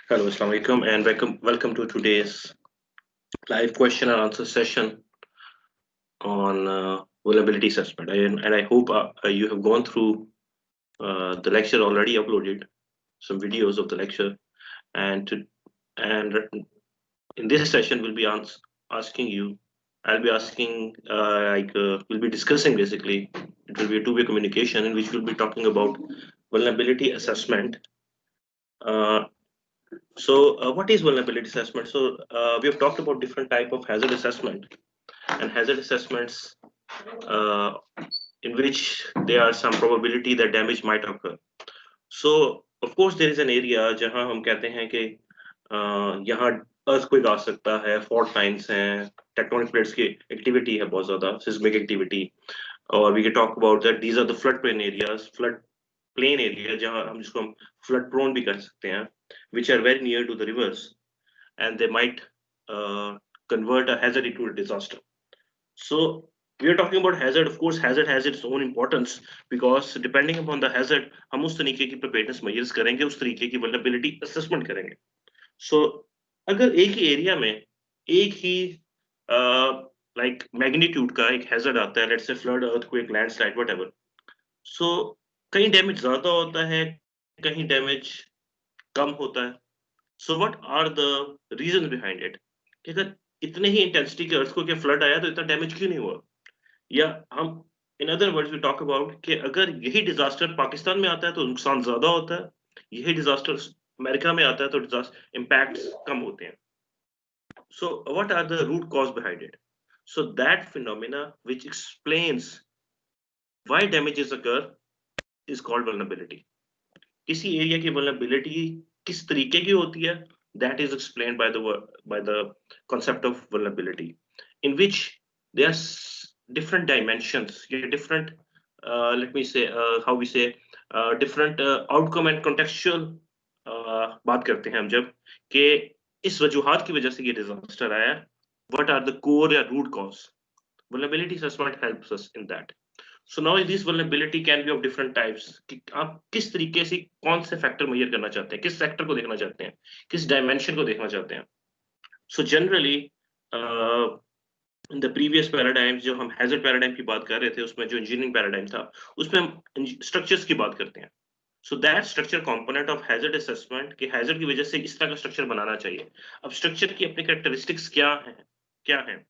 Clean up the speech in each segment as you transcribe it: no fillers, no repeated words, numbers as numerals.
Hello, Assalamu alaikum, and welcome to today's live question and answer session on vulnerability assessment. And I hope you have gone through the lecture already uploaded, some videos of the lecture, and and in this session we'll be asking you. I'll be asking we'll be discussing basically. It will be a two-way communication in which we'll be talking about vulnerability assessment. Uh, what is vulnerability assessment? We have talked about different type of hazard assessment and hazard assessments uh, in which there are some probability that damage might occur. So, of course, there is an area जहां हम कहते हैं कि यहाँ earthquake आ सकता है, fault lines हैं, tectonic plates की activity है बहुत ज़्यादा, seismic activity, और we can talk about that. These are the floodplain areas, floodplain area जहाँ हम जिसको हम flood prone भी कर सकते हैं, which are very near to the rivers, and they might convert a hazard into a disaster. So we are talking about hazard. Of course, hazard has its own importance because depending upon the hazard, हम उस तरीके की preparedness measures करेंगे, उस तरीके की vulnerability assessment करेंगे. So अगर एक ही area में एक ही like magnitude का एक hazard आता है, let's say flood, earthquake, landslide, whatever. So कहीं damage ज़्यादा होता है, कहीं damage कम होता है. So what are the reasons behind it? कि अगर इतने ही इंटेंसिटी के अर्थक्वेक या फ्लड आया तो इतना डैमेज क्यों नहीं हुआ? या हम in other words we talk about कि अगर यही डिजास्टर पाकिस्तान में आता है तो नुकसान ज्यादा होता है, यही डिजास्टर अमेरिका में आता है तो डिजास्टर इम्पैक्ट्स कम होते हैं. So what are the root cause behind it? So that phenomena which explains why damages occur is called vulnerability. किसी एरिया की vulnerability किस तरीके की होती है, that is explained by the concept of vulnerability, in which there's different dimensions, different let me say how we say different outcome and contextual बात करते हैं हम जब कि इस वजूहात की वजह से ये डिजास्टर आया, what are the core या root cause. Vulnerability assessment helps us in that. So now this vulnerability can be of different types. कि आप किस तरीके से कौन से फैक्टर मेजर करना चाहते हैं, किस फैक्टर को देखना चाहते हैं, किस डायमेंशन को देखना चाहते हैं. So generally in the previous paradigms जो हम hazard paradigm की बात कर रहे थे, उसमें जो engineering paradigm था, उसमें हम structures की बात करते हैं. So that structure component of hazard assessment कि hazard की वजह से इस तरह का structure बनाना चाहिए. अब structure की अपनी characteristics क्या हैं?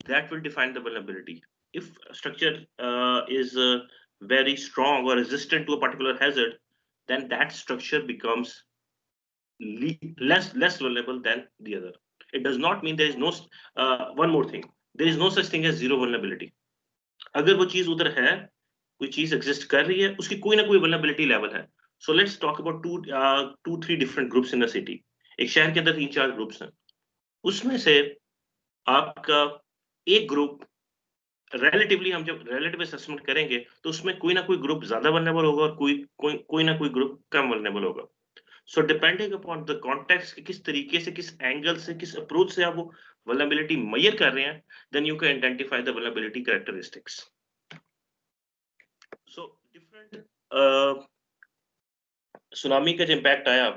That will define the vulnerability. If a structure is very strong or resistant to a particular hazard, then that structure becomes less vulnerable than the other. It does not mean there is no one more thing. There is no such thing as zero vulnerability. अगर वो चीज उधर है, कोई चीज exist कर रही है, उसकी कोई ना कोई vulnerability level है. So let's talk about two three different groups in a city. एक शहर के अंदर 3-4 ग्रुप्स हैं. उसमें से आपका एक ग्रुप रिलेटिवली हम जब रिलेटिव असेसमेंट करेंगे तो उसमें कोई ना कोई ग्रुप ज्यादा वल्नरेबल होगा और कोई ना कोई ग्रुप कम वल्नरेबल होगा. So depending upon the context कि किस तरीके से, किस एंगल से, किस अप्रोच से आप वो वल्नरेबिलिटी मेजर कर रहे हैं, then you can identify the vulnerability characteristics. So different tsunami का जो इम्पैक्ट आया,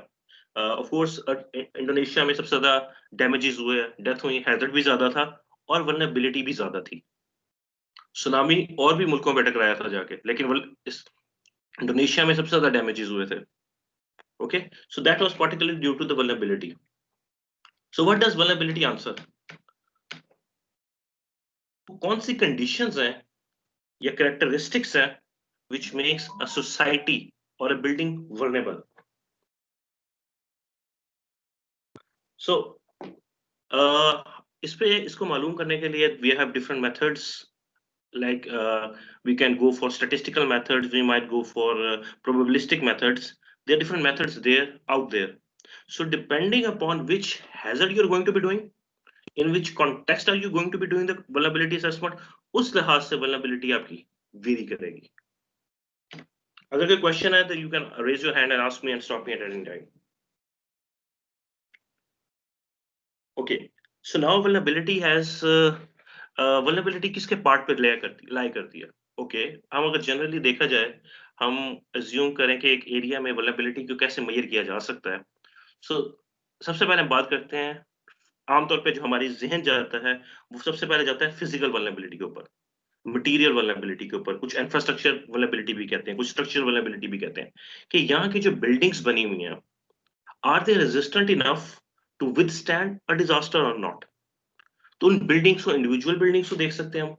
ऑफ कोर्स इंडोनेशिया में सबसे ज्यादा डैमेजेस हुए, डेथ हुई, हैजर्ड भी ज्यादा था और वल्नरेबिलिटी भी ज्यादा थी. सुनामी और भी मुल्कों में टकराया था जाके, लेकिन इस इंडोनेशिया में सबसे ज्यादा डैमेजेस हुए थे. Okay, so that was particularly due to the vulnerability. So what does vulnerability answer? कौन सी कंडीशंस हैं या कैरेक्टरिस्टिक्स हैं which makes a society or a building vulnerable? So इसको मालूम करने के लिए we have different methods. Like we can go for statistical methods, we might go for probabilistic methods. There are different methods there out there. So depending upon which hazard you're going to be doing, in which context are you going to be doing the vulnerability assessment, उस लिहाज से vulnerability आपकी vary करेगी. अगर कोई question है तो you can raise your hand and ask me and stop me at any time. Okay, so now vulnerability has vulnerability किसके पार्ट पे लाई करती है? ओके, हम अगर जनरली देखा जाए, हम अज्यूम करें कि एक एरिया में vulnerability को कैसे मेजर किया जा सकता है. सो सबसे पहले हम बात करते हैं, आमतौर पे जो हमारी ज़हन जाता है, वो सबसे पहले जाता है फिज़िकल वल्नरेबिलिटी के ऊपर, मटीरियल वल्नरेबिलिटी के ऊपर, कुछ इंफ्रास्ट्रक्चर वल्नरेबिलिटी भी कहते हैं, कुछ स्ट्रक्चरल वल्नरेबिलिटी भी कहते हैं, कि यहाँ की जो बिल्डिंग्स बनी हुई हैं, are they resistant enough to withstand a disaster और नॉट? तो उन बिल्डिंग्स को, इंडिविजुअल बिल्डिंग्स को देख सकते हैं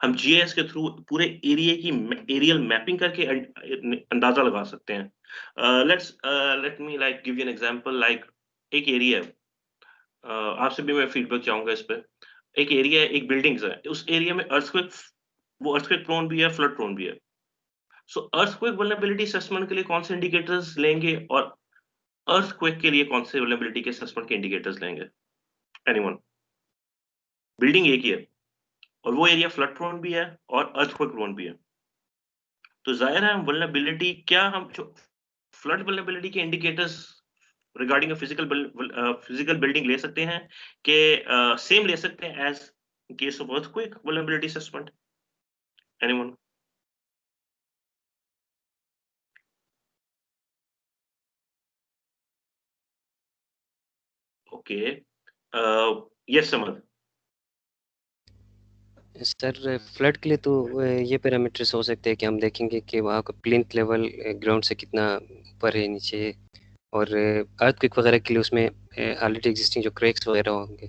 हम जीआईएस के थ्रू पूरे एरिया की एरियल मैपिंग करके अंदाजा लगा सकते हैं। Let me like give you an example, like एक एरिया है, आपसे भी मैं फीडबैक चाहूंगा इस पे। एक एरिया है, एक बिल्डिंग्स है, उस एरिया में अर्थक्वेक, वो अर्थक्वेक प्रोन भी है, फ्लड प्रोन भी है। सो अर्थक्वेक वल्नरेबिलिटी असेसमेंट के लिए कौन से इंडिकेटर्स लेंगे, और अर्थक्वेक के लिए कौन से वल्नरेबिलिटी के असेसमेंट के इंडिकेटर्स लेंगे? एनीवन? बिल्डिंग एक ही है, और वो एरिया फ्लड प्रोन भी है और अर्थक्वेक प्रोन भी है। तो ज़ाहिर है हम वल्नरेबिलिटी, क्या हम जो फ्लड वल्नरेबिलिटी के indicators regarding a physical building ले सकते हैं, कि सेम ले सकते हैं as case of earthquake vulnerability assessment? Anyone? Okay, yes Samad. Sir flood के लिए तो ये पैरामीटर्स हो सकते हैं कि हम देखेंगे कि वहाँ का प्लिंथ लेवल ग्राउंड से कितना ऊपर है, नीचे है, और अर्थक्वेक वगैरह के लिए उसमें ऑलरेडी एग्जिस्टिंग जो क्रैक्स वगैरह होंगे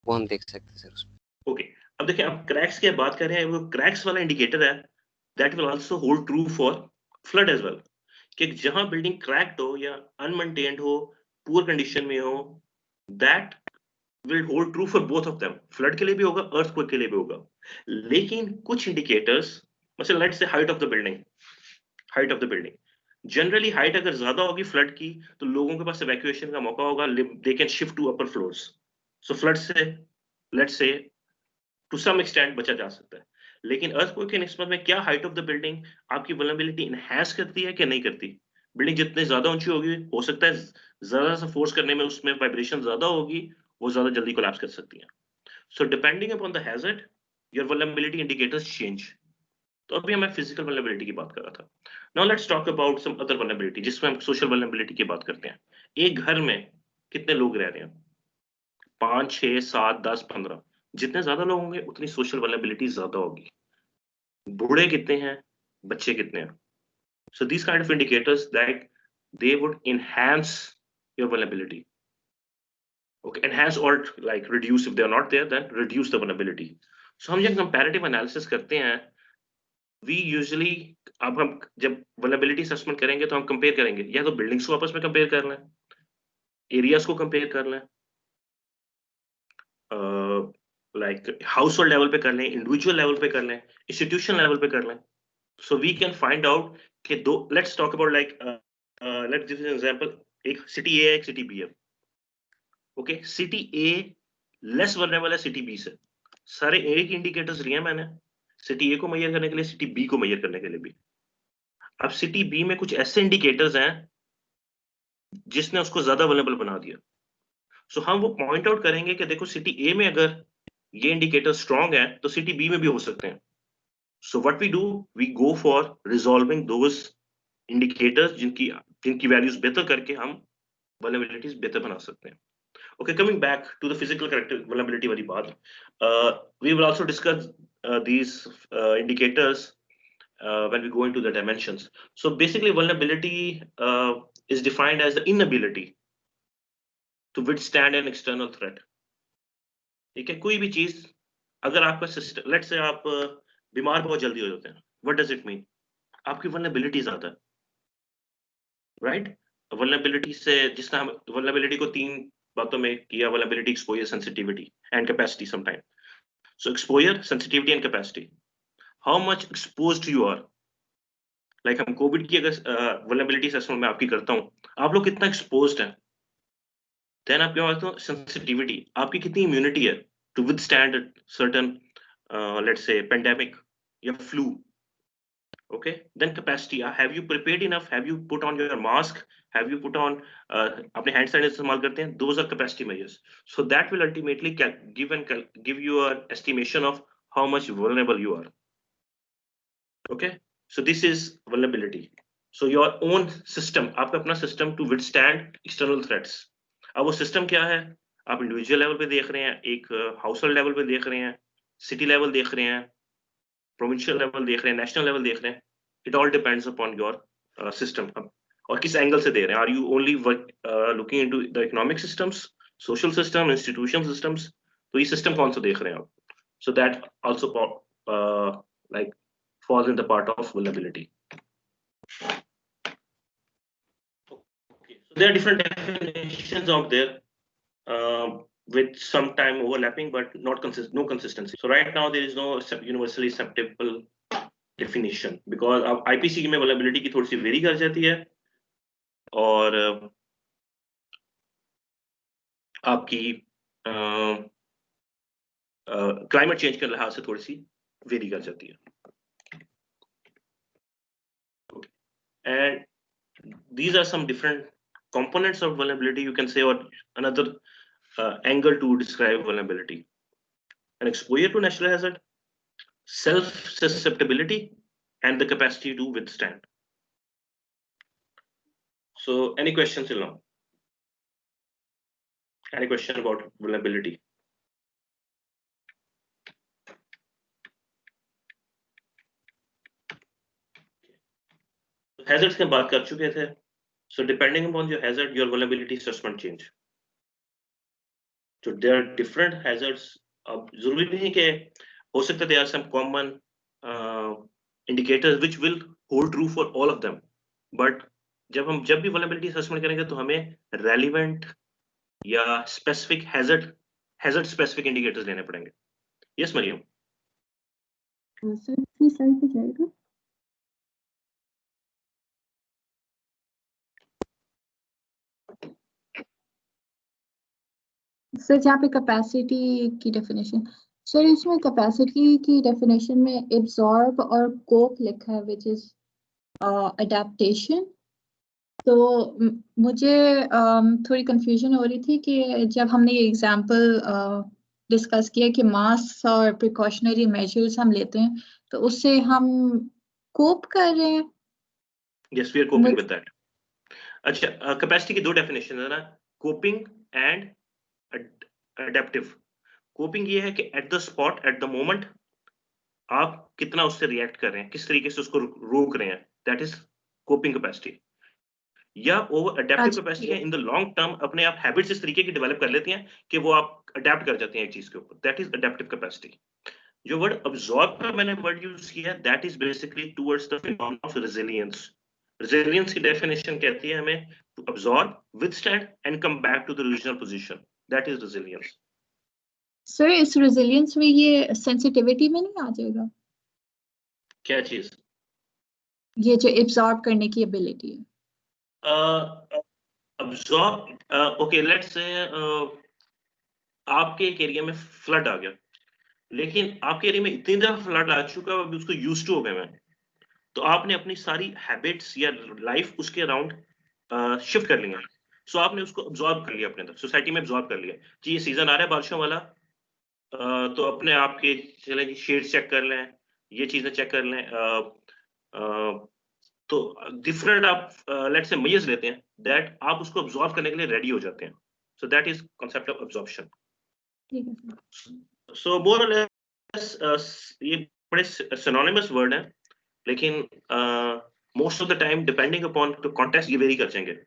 वो हम देख सकते हैं सर उसमें। ओके, अब देखिए, आप क्रैक्स की बात कर रहे हैं, वो क्रैक्स वाला इंडिकेटर है, that will also hold true for flood as well, कि जहां बिल्डिंग क्रैक्ड हो या अनमेंटेन्ड हो, पुअर कंडीशन में हो, that will hold true for both of them, flood के लिए भी होगा, अर्थक्वेक के लिए भी होगा। लेकिन कुछ इंडिकेटर्स, मतलब let's say height of the building, height of the building, generally height अगर ज्यादा होगी फ्लड की, तो लोगों के पास इवैक्यूएशन का मौका होगा, they can shift to upper floors. So flood से let's say to some extent बचा जा सकता है। लेकिन अर्थक्वेक के निस्बत में क्या हाइट ऑफ द बिल्डिंग आपकी वल्नरेबिलिटी एनहांस करती है कि नहीं करती? बिल्डिंग जितनी ज्यादा ऊंची होगी, हो सकता है ज्यादा सा फोर्स करने में उसमें वाइब्रेशन ज्यादा होगी, वो ज्यादा जल्दी कोलैप्स कर सकती है। So depending upon the hazard, your vulnerability indicators change. तो अभी मैं फिजिकल वल्नरेबिलिटी की बात कर रहा था। Now let's talk about some other vulnerability, जिसमें हम सोशल वल्नरेबिलिटी की बात करते हैं। एक घर में कितने लोग रह रहे हैं? 5, 6, 7, 10, 15, जितने ज्यादा लोग होंगे उतनी सोशल वल्नरेबिलिटी ज्यादा होगी। बूढ़े कितने हैं, बच्चे कितने हैं? So these kind of indicators that they would enhance your vulnerability. Okay, enhance or like reduce, if they are not there, then reduce the vulnerability. So हम जब comparative analysis करते हैं, we usually, अब हम जब vulnerability assessment करेंगे तो हम compare करेंगे, या तो buildings को आपस में compare कर लें, areas को compare कर लें, like household level पे कर लें, individual level पे कर लें, institution level पे कर लें. So we can find out कि दो, let's talk about like let's give an example, एक city A है, एक city B है. ओके, सिटी ए लेस वल्नरेबल है सिटी बी से। सारे ए के इंडिकेटर्स लिए हैं मैंने, सिटी ए को मेजर करने के लिए, सिटी बी को मेजर करने के लिए भी। अब सिटी बी में कुछ ऐसे इंडिकेटर्स हैं जिसने उसको ज्यादा वल्नरेबल बना दिया। सो हम वो पॉइंट आउट करेंगे कि देखो सिटी ए में अगर ये इंडिकेटर स्ट्रांग है तो सिटी बी में भी हो सकते हैं। So what we do, we go for resolving those indicators जिनकी जिनकी वैल्यूज बेहतर करके हम वल्नरेबिलिटीज बेहतर बना सकते हैं। Okay, coming back to the physical character vulnerability wali baat, we will also discuss these indicators when we go into the dimensions. So basically, vulnerability is defined as the inability to withstand an external threat. ठीक है, कोई भी चीज, अगर आपका system, let's say आप बीमार बहुत जल्दी हो जाते हैं, व्हाट डज इट मीन? आपकी वल्नरेबिलिटी ज्यादा है, राइट? वल्नरेबिलिटी से, जिसने हम वल्नरेबिलिटी को तीन बातों में किया, vulnerability, exposure, sensitivity and capacity sometime. So exposure, sensitivity and capacity. How much exposed you are? Like हम कोविड की अगर vulnerability assessment में आपकी करता हूँ, आप लोग कितना exposed हैं? Then आपके पास तो sensitivity, आपकी कितनी immunity है to withstand a certain let's say pandemic या flu. Okay, then capacity, have you prepared enough? Have you put on your mask? Have you put on अपने hand sanitizer इस्तेमाल करते हैं? Those are capacity measures. So that will ultimately give you an estimation of how much vulnerable you are. Okay, so this is vulnerability. So your own system, आपका अपना system to withstand external threats. अब वो system क्या है, आप individual level पे देख रहे हैं, एक हाउस होल्ड लेवल पे देख रहे हैं, सिटी लेवल देख रहे हैं, प्रोविंशियल लेवल देख रहे हैं, नेशनल लेवल देख रहे हैं, it all depends upon your system और किस एंगल से दे रहे हैं। Are you only looking into the economic systems, social system, institution systems, तो ये सिस्टम कौन सा देख रहे हैं आप? So that also like falls in the part of vulnerability. Okay, so there are different definitions out there with some time overlapping, but no consistency. So right now there is no universally acceptable definition because IPC में vulnerability की थोड़ी सी very कर जाती है और आपकी climate change के लिहाज से थोड़ी सी वेरी कर जाती है। And these are some different components of vulnerability, you can say, or another angle to describe vulnerability. An exposure to natural hazard, self-susceptibility, and the capacity to withstand. So any questions till now? Any question about vulnerability? Hazards की बात कर चुके थे. So depending upon your hazard, your vulnerability assessment change. So there are different hazards. अब जरूरी नहीं कि हो सकता है there are some common indicators which will hold true for all of them. But जब भी vulnerability assessment करेंगे तो हमें relevant या specific hazard specific indicators लेने पड़ेंगे. Yes, Mariam. सर की स्लाइड पे जाएगा. सर जहाँ पे कैपेसिटी की डेफिनेशन, सर इसमें कैपेसिटी की डेफिनेशन में एब्जॉर्ब और कोप लिखा है विच इज अडेप्टेशन. तो मुझे थोड़ी कंफ्यूजन हो रही थी कि जब हमने ये एग्जांपल डिस्कस किया कि मास्क और प्रिकॉशनरी मेजर्स हम लेते हैं तो उससे हम कोप कर रहे हैं. Yes, we are coping with that. अच्छा, कैपेसिटी की दो डेफिनेशन है ना, कोपिंग एंड अडेप्टिव. कोपिंग ये है कि at the spot, at the moment आप कितना उससे रिएक्ट कर रहे हैं, किस तरीके से उसको रोक रहे हैं, दैट इज कोपिंग कैपेसिटी. या ओवर अडेप्टिव कैपेसिटी है इन द लॉन्ग टर्म, अपने आप हैबिट्स इस तरीके की डेवलप कर लेती हैं कि वो आप अडेप्ट कर जाते हैं एक चीज के ऊपर, दैट इज अडेप्टिव कैपेसिटी. जो वर्ड अब्सॉर्ब का मैंने वर्ड यूज किया, that is basically towards the phenomenon of resilience. Resilience की डेफिनेशन कहती है हमें to absorb, withstand and come back to the original position, that is resilience. Sir इस resilience में ये सेंसिटिविटी में नहीं आ जाएगा? क्या चीज? ये जो एब्सॉर्ब करने की एबिलिटी है. अब्सॉर्ब, ओके, लेट्स से आपके एक एरिया में फ्लड आ गया, लेकिन आपके एरिया में इतनी दफा फ्लड आ चुका है, अभी उसको यूज टू हो गए मैं, तो आपने अपनी सारी हैबिट्स या लाइफ उसके अराउंड शिफ्ट कर लिया. सो आपने उसको अब्सॉर्ब कर लिया अपने अंदर, सोसाइटी में अब्सॉर्ब कर लिया जी. ये सीजन आ रहा है बारिशों वाला, तो अपने आप के चले जी शेड्स चेक कर लें, ये चीजें चेक कर लें. तो डिफरेंट आप लेट्स से मेजर्स लेते हैं दैट आप उसको अब्सॉर्ब करने के लिए रेडी हो जाते हैं. सो that is concept of absorption. ठीक है. सो मोर और लेस ये बड़े सिनोनिमस वर्ड हैं, लेकिन most of the time depending upon the context ये वेरी कर जाएंगे.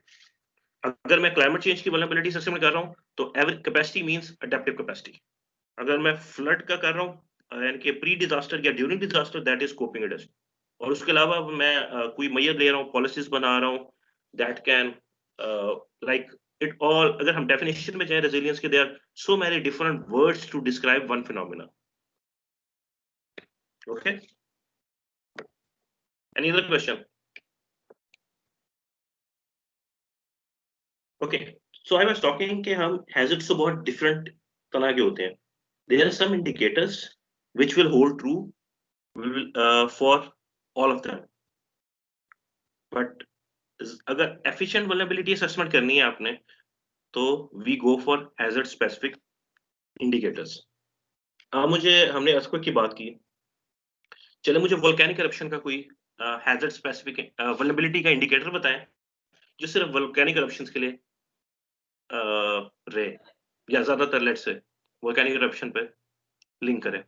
अगर मैं क्लाइमेट चेंज की वल्नरेबिलिटी असेसमेंट कर रहा हूँ तो average capacity means adaptive capacity. अगर मैं फ्लड का कर रहा हूँ यानी कि प्री डिजास्टर या during disaster, that is coping adaptive. और उसके अलावा मैं कोई मेजर ले रहा हूँ, पॉलिसीज बना रहा हूँ, that can like it all. अगर हम डेफिनेशन में जाएं रेजिलियंस के, there are so many different words to describe one phenomena. Okay, any other question? Okay, so I was talking कि हम हैजर्ड्स तो बहुत डिफरेंट तरह के होते हैं. There are some indicators which will hold true for all of them, but अगर efficient vulnerability assessment करनी है आपने तो we go for hazard specific indicators. मुझे हमने earthquake की बात की, चले मुझे volcanic eruption का कोई hazard specific vulnerability का indicator बताएं जो सिर्फ volcanic eruptions के लिए रे या ज्यादातर लेट से वोल्केनिक इरप्शन पे लिंक करें?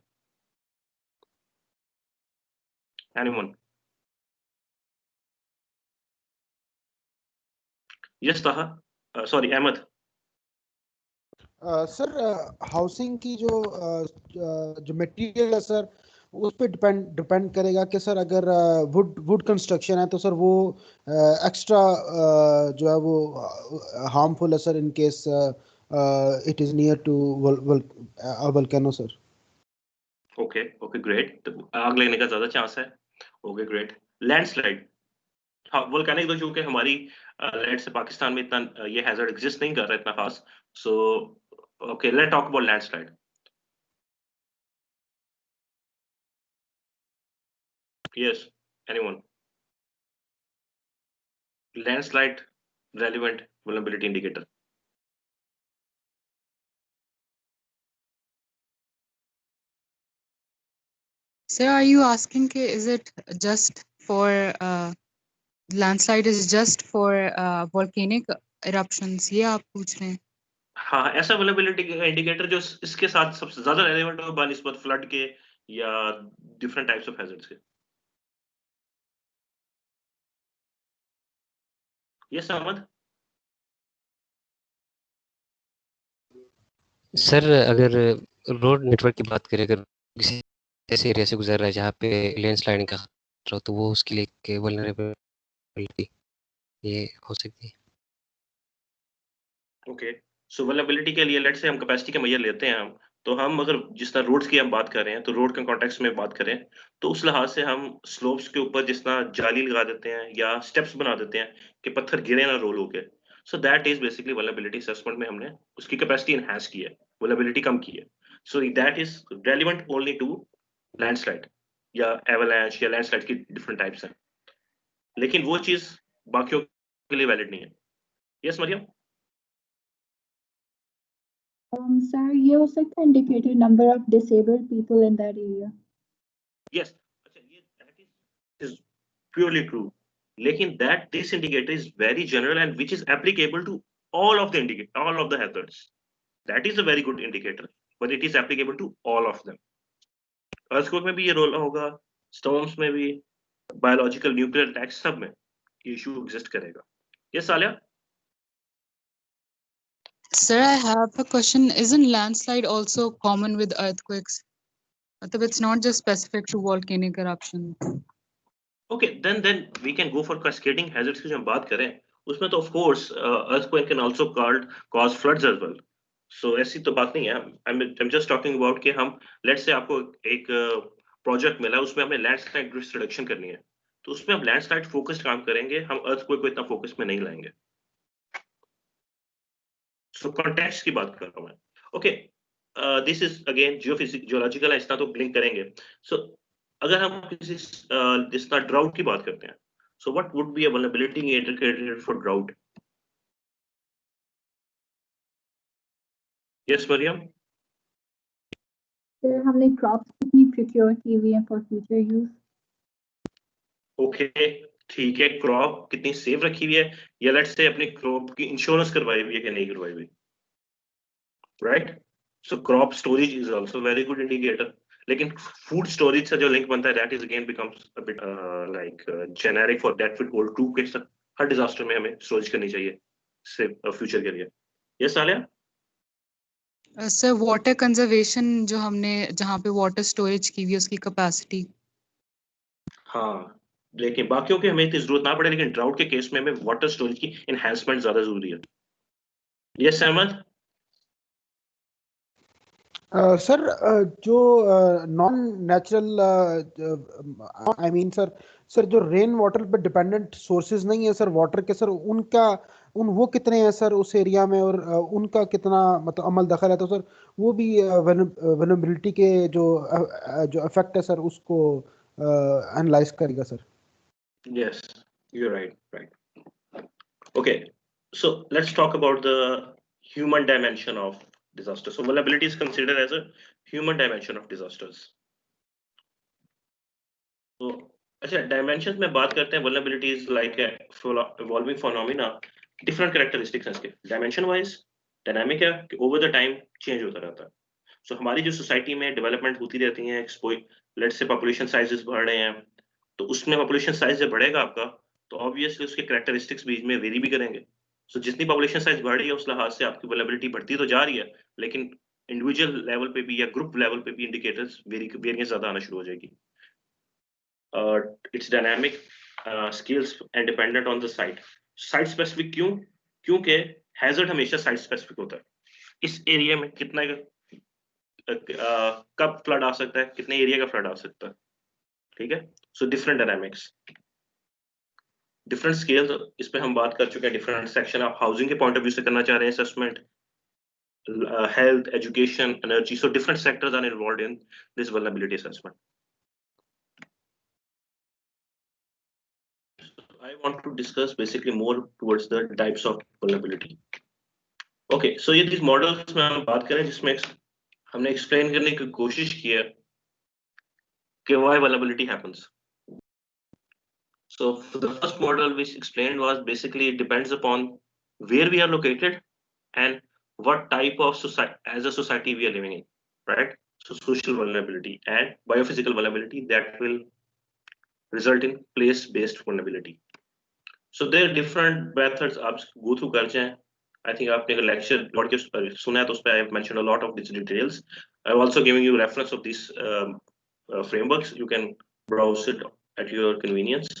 एनीवन? यस ताहा, सॉरी अहमद। सर हाउसिंग की जो मटेरियल है सर उस पे डिपेंड करेगा कि सर अगर वुड कंस्ट्रक्शन है तो सर वो एक्स्ट्रा जो है वो हार्मफुल है sir in case it is near to volcano sir. Okay okay great, तो आग लगने का ज्यादा चांस है। Okay great. लैंडस्लाइड, हाँ वोल्केनिक तो चूंकि हमारी लैंड से पाकिस्तान में इतना ये हैजर्ड एग्जिस्ट नहीं कर रहा इतना खास, so okay let talk about landslide. Yes, anyone? Landslide relevant vulnerability indicator? Sir, are you asking is it just for landslide is just for volcanic eruptions? ये आप पूछ रहे हैं? हाँ, ऐसा वल्नरेबिलिटी इंडिकेटर जो इसके साथ सबसे ज्यादा रेलेवेंट हो बानिस्बत फ्लड के या डिफरेंट टाइप्स ऑफ हैजर्ड्स के। यस अहमद? सर अगर रोड नेटवर्क की बात करें, अगर किसी ऐसे एरिया से गुजर रहा है जहाँ पे लैंडस्लाइडिंग का खतरा हो, तो वो उसके लिए एक वल्नरेबिलिटी ये हो सकती है। ओके, सो वल्नरेबिलिटी के लिए लेट्स से हम कैपेसिटी का मेजर लेते हैं हम, तो हम अगर जिस तरह रोड्स की हम बात कर रहे हैं तो रोड के कॉन्टेक्स्ट में बात करें तो उस लिहाज से हम स्लोप्स के ऊपर जिस तरह जाली लगा देते हैं या स्टेप्स बना देते हैं कि पत्थर गिरे ना रोल होके, सो that is basically vulnerability assessment में हमने उसकी कैपेसिटी एनहांस की है, वल्नरेबिलिटी कम की है। So that is relevant only to landslide या एवलांच या लैंडस्लाइड की डिफरेंट टाइप्स हैं, लेकिन वो चीज बाकियों के लिए वैलिड नहीं है। यस मरियम? Sir, ये हो सकता है indicated number of disabled people in that area. Yes, that is purely true. लेकिन that this indicator is very general and which is applicable to all of the hazards. That is a very good indicator, but it is applicable to all of them. Earthquake में भी ये role होगा, storms में भी, biological nuclear attacks सब में ये issue exist करेगा। Yes, Alia? Sir, I have a question. Isn't landslide also common with earthquakes? मतलब it's not just specific to volcanic eruption. Okay, then we can go for cascading hazards की जो हम बात करें उसमें तो of course earthquake can also cause floods as well. So ऐसी तो बात नहीं है, I'm just talking about कि हम let's say आपको एक प्रोजेक्ट मिला उसमें हमें लैंडस्लाइड रिस्क रिडक्शन करनी है, तो उसमें हम लैंडस्लाइड फोकस्ड काम करेंगे, हम earthquake को इतना फोकस में नहीं लाएंगे। So कॉन्टेक्स्ट की बात कर रहा हूँ मैं। Okay, this is again geological है, इतना तो ब्लिंक करेंगे। So अगर हम किसी जिस तरह ड्राउट की बात करते हैं, so what would be a vulnerability indicator for drought? Yes, Mariam? Sir, हमने crops कितनी procure की हुई हैं for future use? Okay, ठीक है, क्रॉप कितनी सेव रखी हुई है या लेट्स से अपनी क्रॉप की इंश्योरेंस करवाई हुई है कि नहीं करवाई हुई, right? So crop storage is also very good indicator, लेकिन फूड स्टोरेज से जो लिंक बनता है that is again becomes a bit like generic for that will hold true के हर डिजास्टर में हमें स्टोरेज करनी चाहिए से फ्यूचर के लिए। Yes Alia? Sir water conservation जो हमने जहाँ पे वाटर स्टोरेज की हुई है उसकी कैपेसिटी। हाँ, लेकिन बाकियों की हमें इतनी जरूरत ना पड़े, लेकिन ड्राउट के केस में हमें वाटर स्टोरेज की एनहांसमेंट ज्यादा जरूरी है। यस अहमद? सर जो non natural I mean sir जो रेन वाटर पे डिपेंडेंट सोर्सेज नहीं है सर वाटर के, सर वो कितने हैं सर उस एरिया में, और उनका कितना मतलब अमल दखल है, तो सर वो भी वल्नरेबिलिटी के जो इफेक्ट है सर उसको एनालाइज करेगा sir. Yes, you're right. Okay, so let's talk about the human dimension of disaster. So vulnerability is considered as a human dimension of disasters. So अच्छा, dimensions में बात करते हैं, vulnerability is like a evolving phenomena, different characteristics हैं इसके dimension wise dynamic है कि over the time change होता रहता है. सो हमारी जो सोसाइटी में डेवलपमेंट होती रहती है, लेट्स से पॉपुलेशन साइजेस बढ़ रहे हैं, तो उसमें पॉपुलेशन साइज जब बढ़ेगा आपका, तो ऑब्वियसली उसके कैरेक्टरिस्टिक्स बीच में वेरी भी करेंगे. सो जितनी पॉपुलेशन साइज बढ़ रही है उस लिहाज से आपकी वल्नरेबिलिटी बढ़ती तो जा रही है, लेकिन इंडिविजुअल लेवल पे भी या ग्रुप लेवल पे भी इंडिकेटर्स वेरिएंस ज्यादा आना शुरू हो जाएगी. It's dynamic, scales and dependent on the site. Site specific क्यों? क्योंकि हैजर्ड हमेशा साइट स्पेसिफिक होता है. इस एरिया में कितना कब फ्लड आ सकता है, कितने एरिया का फ्लड आ सकता है, ठीक है. So different dynamics, different scales, इस पे हम बात कर चुके हैं. डिफरेंट सेक्शन आप हाउसिंग के पॉइंट ऑफ व्यू से करना चाह रहे हैं assessment, health, education, energy. So different sectors are involved in this vulnerability assessment. I want to discuss basically more towards the types of vulnerability. Okay, so ये these models में हम बात करें जिसमें हमने explain करने की कोशिश की है कि why vulnerability happens. So the first model which explained was basically it depends upon where we are located and what type of society as a society we are living in, right? So social vulnerability and biophysical vulnerability that will result in place-based vulnerability. So there are different methods आप go through कर जाएं. I think आपने अगर lecture लौट के सुना है तो उस पे I have mentioned a lot of these details. I'm also giving you reference of these frameworks. You can browse it at your convenience.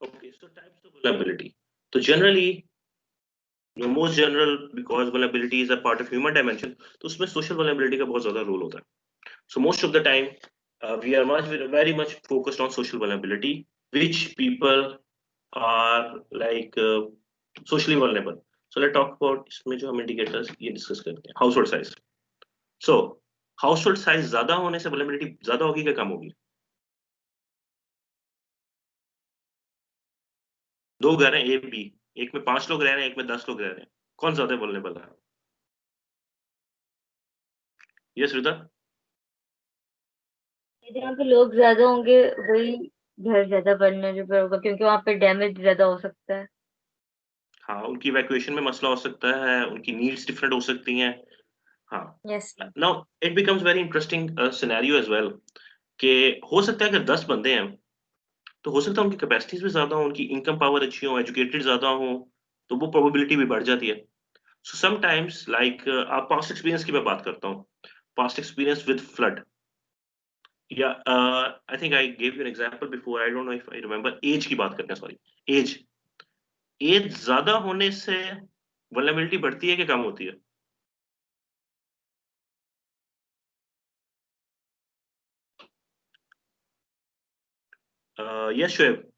Okay, so types of vulnerability. So generally, the most general, because vulnerability is a part of human dimension, तो उसमें social vulnerability का बहुत ज़्यादा role होता है. So most of the time, we are very much focused on social vulnerability, which people are like socially vulnerable. So let's talk about इसमें जो हम indicators ये discuss करते हैं. Household size. So household size ज़्यादा होने से vulnerability ज़्यादा होगी क्या कम होगी? दो घर हैं A B, एक में 5 लोग रह रहे हैं, एक में 10 लोग रह रहे हैं. कौन ज़्यादा vulnerable है? Yes, Rita? जहाँ पे लोग ज्यादा होंगे वही घर ज्यादा वल्नरेबल होगा, क्योंकि वहाँ पे डैमेज ज्यादा हो सकता है. हाँ, उनकी इवैक्यूएशन में मसला हो सकता है, उनकी नीड्स डिफरेंट हो सकती हैं. हाँ. Yes. Now it becomes very interesting scenario as well कि हो सकता है अगर 10 बंदे हैं तो हो सकता है उनकी कैपेसिटीज भी ज्यादा हो, उनकी इनकम पावर अच्छी हो, एजुकेटेड ज्यादा हो, तो वो प्रोबेबिलिटी भी बढ़ जाती है. सो समटाइम्स लाइक आप पास्ट एक्सपीरियंस की मैं बात करता हूँ, पास्ट एक्सपीरियंस विद फ्लड या I think I gave you an example before, I don't know if I remember. Age की बात करते हैं, सॉरी, एज ज्यादा होने से वल्नरेबिलिटी बढ़ती है कि कम होती है? यस शोएब.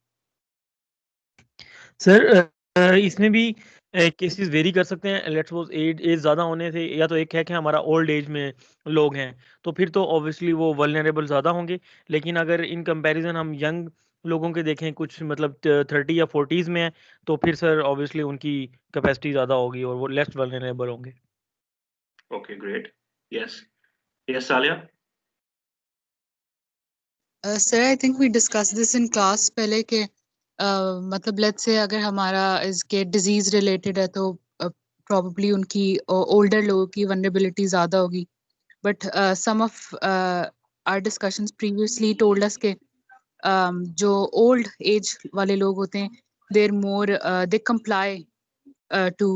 सर इसमें भी केसेस वेरी कर सकते हैं. लेट्स सपोज एज ज़्यादा होने से, या तो एक है कि हमारा ओल्ड एज में लोग हैं तो फिर तो ऑब्वियसली वो वल्नरेबल ज़्यादा होंगे. लेकिन अगर इन कंपैरिजन हम यंग लोगों के देखें, कुछ मतलब 30 या 40s में है, तो फिर सर ऑब्वियसली उनकी कैपेसिटी ज़्यादा होगी और वो लेस वल्नरेबल होंगे. Okay, great. यस यस सालिया. Sir, I think we discussed this in class पहले के मतलब let's say अगर हमारा इसके disease related है तो probably उनकी older लोगों की vulnerability ज़्यादा होगी. But some of our discussions previously told us के जो old age वाले लोग होते हैं, they're more they comply to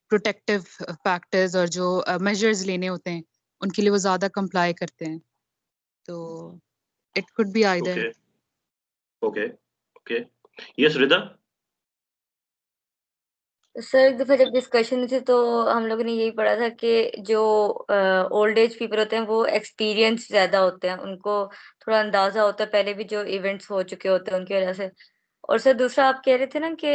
protective factors और जो measures लेने होते हैं उनके लिए वो ज़्यादा comply करते हैं. तो it could be either. Okay. Yes, Rida. Sir एक दफा जब डिस्कशन हुई थी तो हम लोगों ने यही पढ़ा था कि जो ओल्ड एज पीपल होते हैं वो एक्सपीरियंस ज्यादा होते हैं, उनको थोड़ा अंदाजा होता है पहले भी जो इवेंट्स हो चुके होते हैं उनकी वजह से. और सर दूसरा आप कह रहे थे ना कि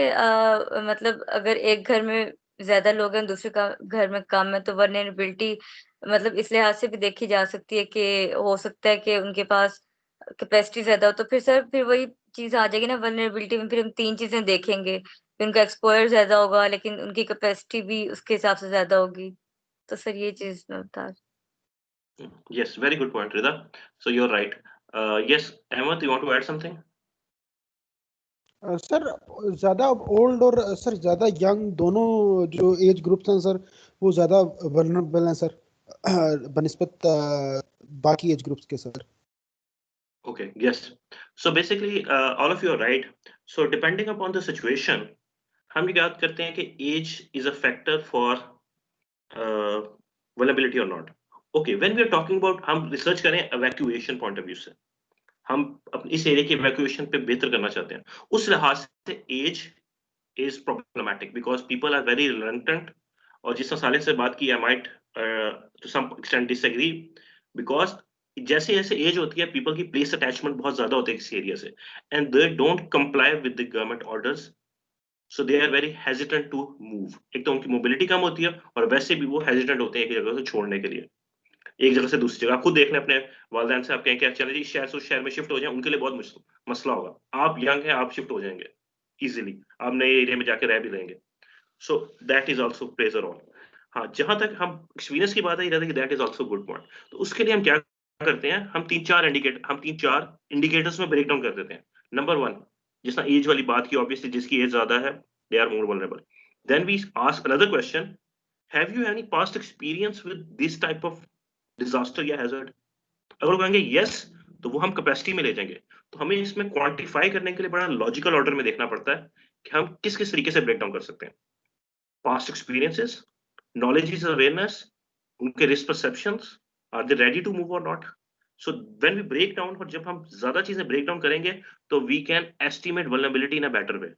मतलब अगर एक घर में ज्यादा लोग हैं दूसरे का घर में कम है तो वल्नरेबिलिटी मतलब इस लिहाज से भी देखी जा सकती है कि हो सकता है कि उनके पास कैपेसिटी ज्यादा हो. तो फिर सर फिर वही चीज आ जाएगी ना वल्नरेबिलिटी में, फिर हम 3 चीजें देखेंगे, उनका एक्सपोजर ज्यादा होगा लेकिन उनकी कैपेसिटी भी उसके हिसाब से ज्यादा होगी. तो सर ये चीज मैं बता. Yes, very good point, Rida. So you're right. Yes, Ahmed, you want to add something? Sir ज्यादा ओल्ड और सर ज्यादा यंग दोनों जो एज ग्रुप्स हैं सर वो ज्यादा वल्नरेबल हैं सर बनिस्बत बाकी एज ग्रुप्स के sir. Okay, yes. So basically, all of you are right. So depending upon the situation, हम ये याद करते हैं कि age is a factor for vulnerability or not. Okay, when we are talking about, हम research करें evacuation point of view से, हम अपने इस एरिया की evacuation पे बेहतर करना चाहते हैं, उस लिहाज से age is problematic because people are very reluctant. और जिस साले से बात की, I might to some extent disagree because जैसे जैसे एज होती है पीपल की प्लेस अटैचमेंट बहुत ज्यादा होते हैं किसी एरिया से and they don't comply with the government orders, so they are very hesitant to move. एक तो उनकी मोबिलिटी कम होती है और वैसे भी वो हेजिटेंट होते हैं एक जगह से छोड़ने के लिए, एक जगह से दूसरी जगह. आप खुद देख लें अपने वालिदैन से, आप कहें कि चले जी शहर से उस शहर में शिफ्ट हो जाए, उनके लिए बहुत मसला होगा. आप यंग हैं, आप शिफ्ट हो जाएंगे इजीली, आप नए एरिया में जाके रह भी लेंगे. So that is also plays a role. हाँ, जहां तक हम एक्सपीरियंस की बात है, रहता है कि that is also good point. तो उसके लिए हम क्या करते हैं, हम तीन चार इंडिकेटर्स में ब्रेक डाउन कर देते हैं. नंबर 1, जिसना एज वाली बात की, ऑब्वियसली जिसकी एज ज्यादा है they are more vulnerable. Then we ask another question, have you any past experience with this type of disaster या हैजर्ड? अगर वो कहेंगे यस, तो वो हम कैपेसिटी में ले जाएंगे. तो हमें इसमें क्वांटिफाई करने के लिए बड़ा लॉजिकल ऑर्डर में देखना पड़ता है कि हम किस किस तरीके से ब्रेक डाउन कर सकते हैं. Past experiences, knowledge is awareness, उनके risk perceptions, are they ready to move or not? So when we break down, और जब हम ज्यादा चीजें break down करेंगे तो we can estimate vulnerability in a better way.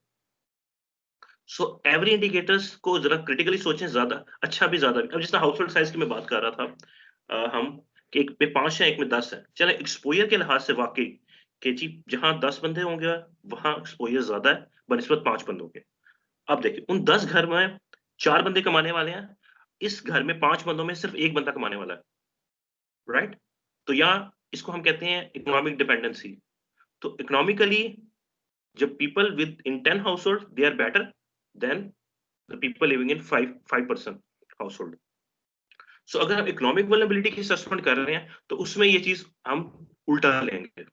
So every indicators को जरा critically सोचें, ज्यादा अच्छा भी ज्यादा भी. अब जिस तरह household size की मैं बात कर रहा था, हम कि एक में 5 है, एक में 10 है. चले एक्सपोजर के लिहाज से वाकई कि जी जहां 10 बंदे होंगे वहां एक्सपोजर ज्यादा है बनिस्बत 5 बंदों के. अब देखिए उन 10 घर में 4 बंदे कमाने वाले हैं, इस घर में 5 बंदों में सिर्फ 1 बंदा कमाने वाला है, राइट? तो यहाँ इसको हम कहते हैं इकोनॉमिक डिपेंडेंसी. तो इकोनॉमिकली जब people within 10 household they are better than the people living in 5 person household. So अगर हम इकोनॉमिक वल्नरेबिलिटी की असेसमेंट कर रहे हैं तो उसमें ये चीज हम उल्टा लेंगे.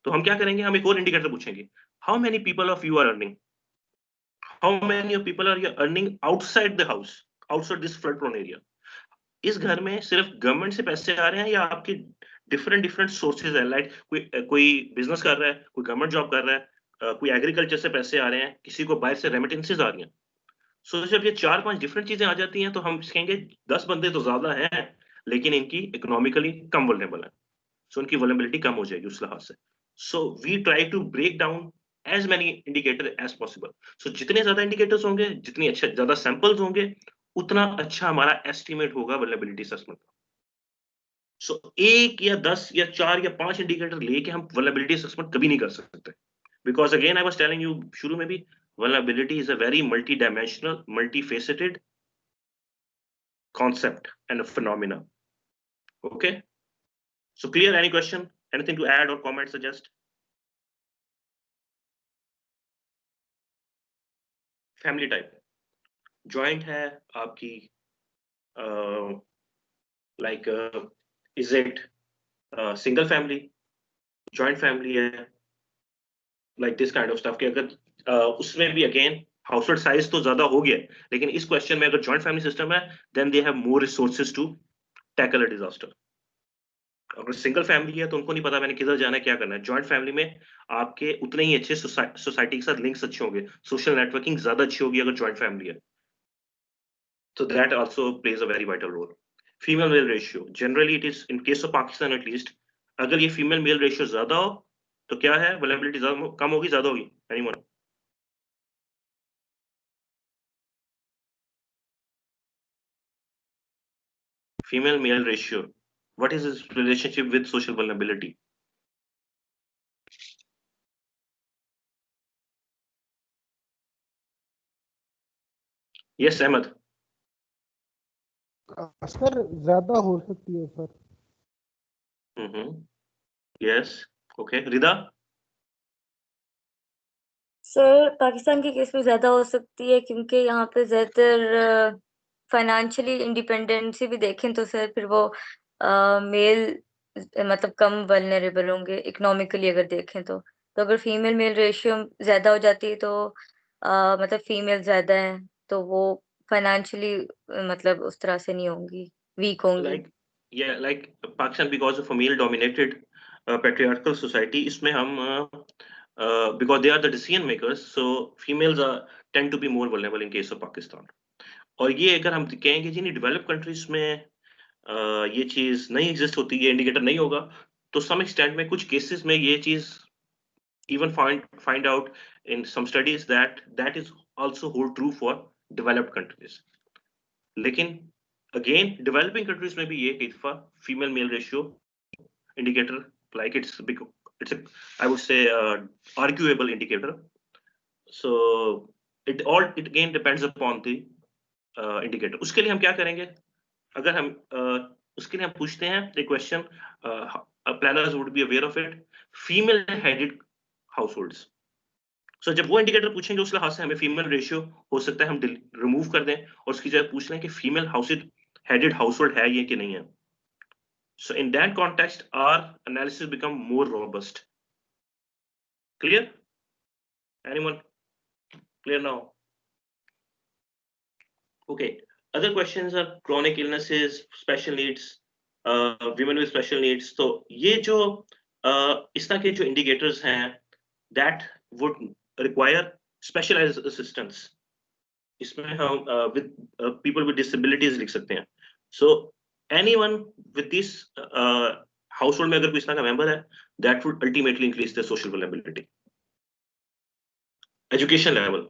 तो हम क्या करेंगे, हम एक और इंडिकेटर पूछेंगे, how many people of you are earning, how many of people are earning outside the house, outside this flood prone area. इस घर में सिर्फ गवर्नमेंट से पैसे आ रहे हैं या आपके डिफरेंट सोर्सेज है, लाइक कोई बिजनेस कर रहा है, कोई गवर्नमेंट जॉब कर रहा है, कोई एग्रीकल्चर से पैसे आ रहे हैं, किसी को बाहर से रेमिटेंसेज आ रही हैं. सो जब ये 4-5 डिफरेंट चीजें आ जाती हैं तो हम कहेंगे 10 बंदे तो ज्यादा हैं लेकिन इनकी इकोनॉमिकली कम वल्नरेबल है, सो उनकी वल्नरेबिलिटी कम हो जाएगी उस लिहाज से. So we try to break down as many indicator as possible. So जितने ज्यादा इंडिकेटर्स होंगे, जितनी अच्छा ज्यादा सैंपल्स होंगे, उतना अच्छा हमारा एस्टिमेट होगा वल्नरेबिलिटी असेसमेंट का. सो 1 या 10 या 4 या 5 इंडिकेटर लेके हम वल्नरेबिलिटी असेसमेंट कभी नहीं कर सकते, because again I was telling you शुरू में भी, vulnerability is a very multi dimensional, multi faceted concept and a phenomena. Okay, so clear? Any question, anything to add or comment, suggest? Family type joint है आपकी, like is it single family, joint family है, like this kind of stuff के. अगर उसमें भी again house hold size तो ज्यादा हो गया, लेकिन इस क्वेश्चन में अगर जॉइंट फैमिली सिस्टम है then they have more resources to tackle a disaster. अगर सिंगल फैमिली है तो उनको नहीं पता मैंने किधर जाना है, क्या करना है. जॉइंट फैमिली में आपके उतने ही अच्छे सोसाइटी के साथ लिंक्स अच्छे होंगे, सोशल नेटवर्किंग ज्यादा अच्छी होगी अगर जॉइंट फैमिली है. So that also plays a very vital role. Female male ratio, generally it is in case of Pakistan at least, अगर ये female male ratio ज्यादा हो तो क्या है, vulnerability कम होगी ज्यादा होगी? Anyone? Female male ratio, what is its relationship with social vulnerability? Yes, Ahmed. Sir ज्यादा हो सकती है sir. Yes, okay. Rida? Sir Pakistan के केस में ज्यादा हो सकती है क्योंकि यहाँ पे ज्यादातर फाइनेंशियली इंडिपेंडेंसी भी देखें तो सर फिर वो मेल मतलब कम वल्नरेबल होंगे इकोनॉमिकली अगर देखें तो अगर फीमेल मेल रेशियो ज्यादा हो जाती है तो मतलब फीमेल ज्यादा है तो वो फाइनेंशियली मतलब उस तरह से नहीं होंगी, वीक होंगी। like Pakistan, because of a male dominated patriarchal society, इसमें हम because they are the decision makers, so females tend to be more vulnerable in case of Pakistan. और ये अगर हम कहेंगे जी नहीं डेवलप कंट्रीज में ये चीज नहीं एग्जिस्ट होती, ये इंडिकेटर नहीं होगा, तो सम एक्सटेंट में कुछ केसेस में ये चीज even find out in some studies that is also hold true for developed countries. लेकिन again developing countries में भी ये एक दफा female male ratio indicator like it's a I would say arguable indicator. So it again depends upon the indicator. उसके लिए हम क्या करेंगे, अगर हम उसके लिए हम पूछते हैं एक question, planners would be aware of it, female headed households. So जब वो इंडिकेटर पूछेंगे उस लिहाज से हमें फीमेल रेशियो हो सकता है हम रिमूव कर दें और उसकी जगह पूछ लें कि फीमेल हेडेड हाउसहोल्ड है ये कि नहीं है. So in that context our analysis become more robust. Clear? Anyone clear now? Okay, other questions are chronic illnesses, special needs, women with special needs. तो ये जो इस तरह के जो indicators हैं that would require specialized assistance. इसमें हम with people with disabilities लिख सकते हैं. So anyone with this household में अगर कोई इस तरह का member है, that would ultimately increase their social vulnerability. Education level.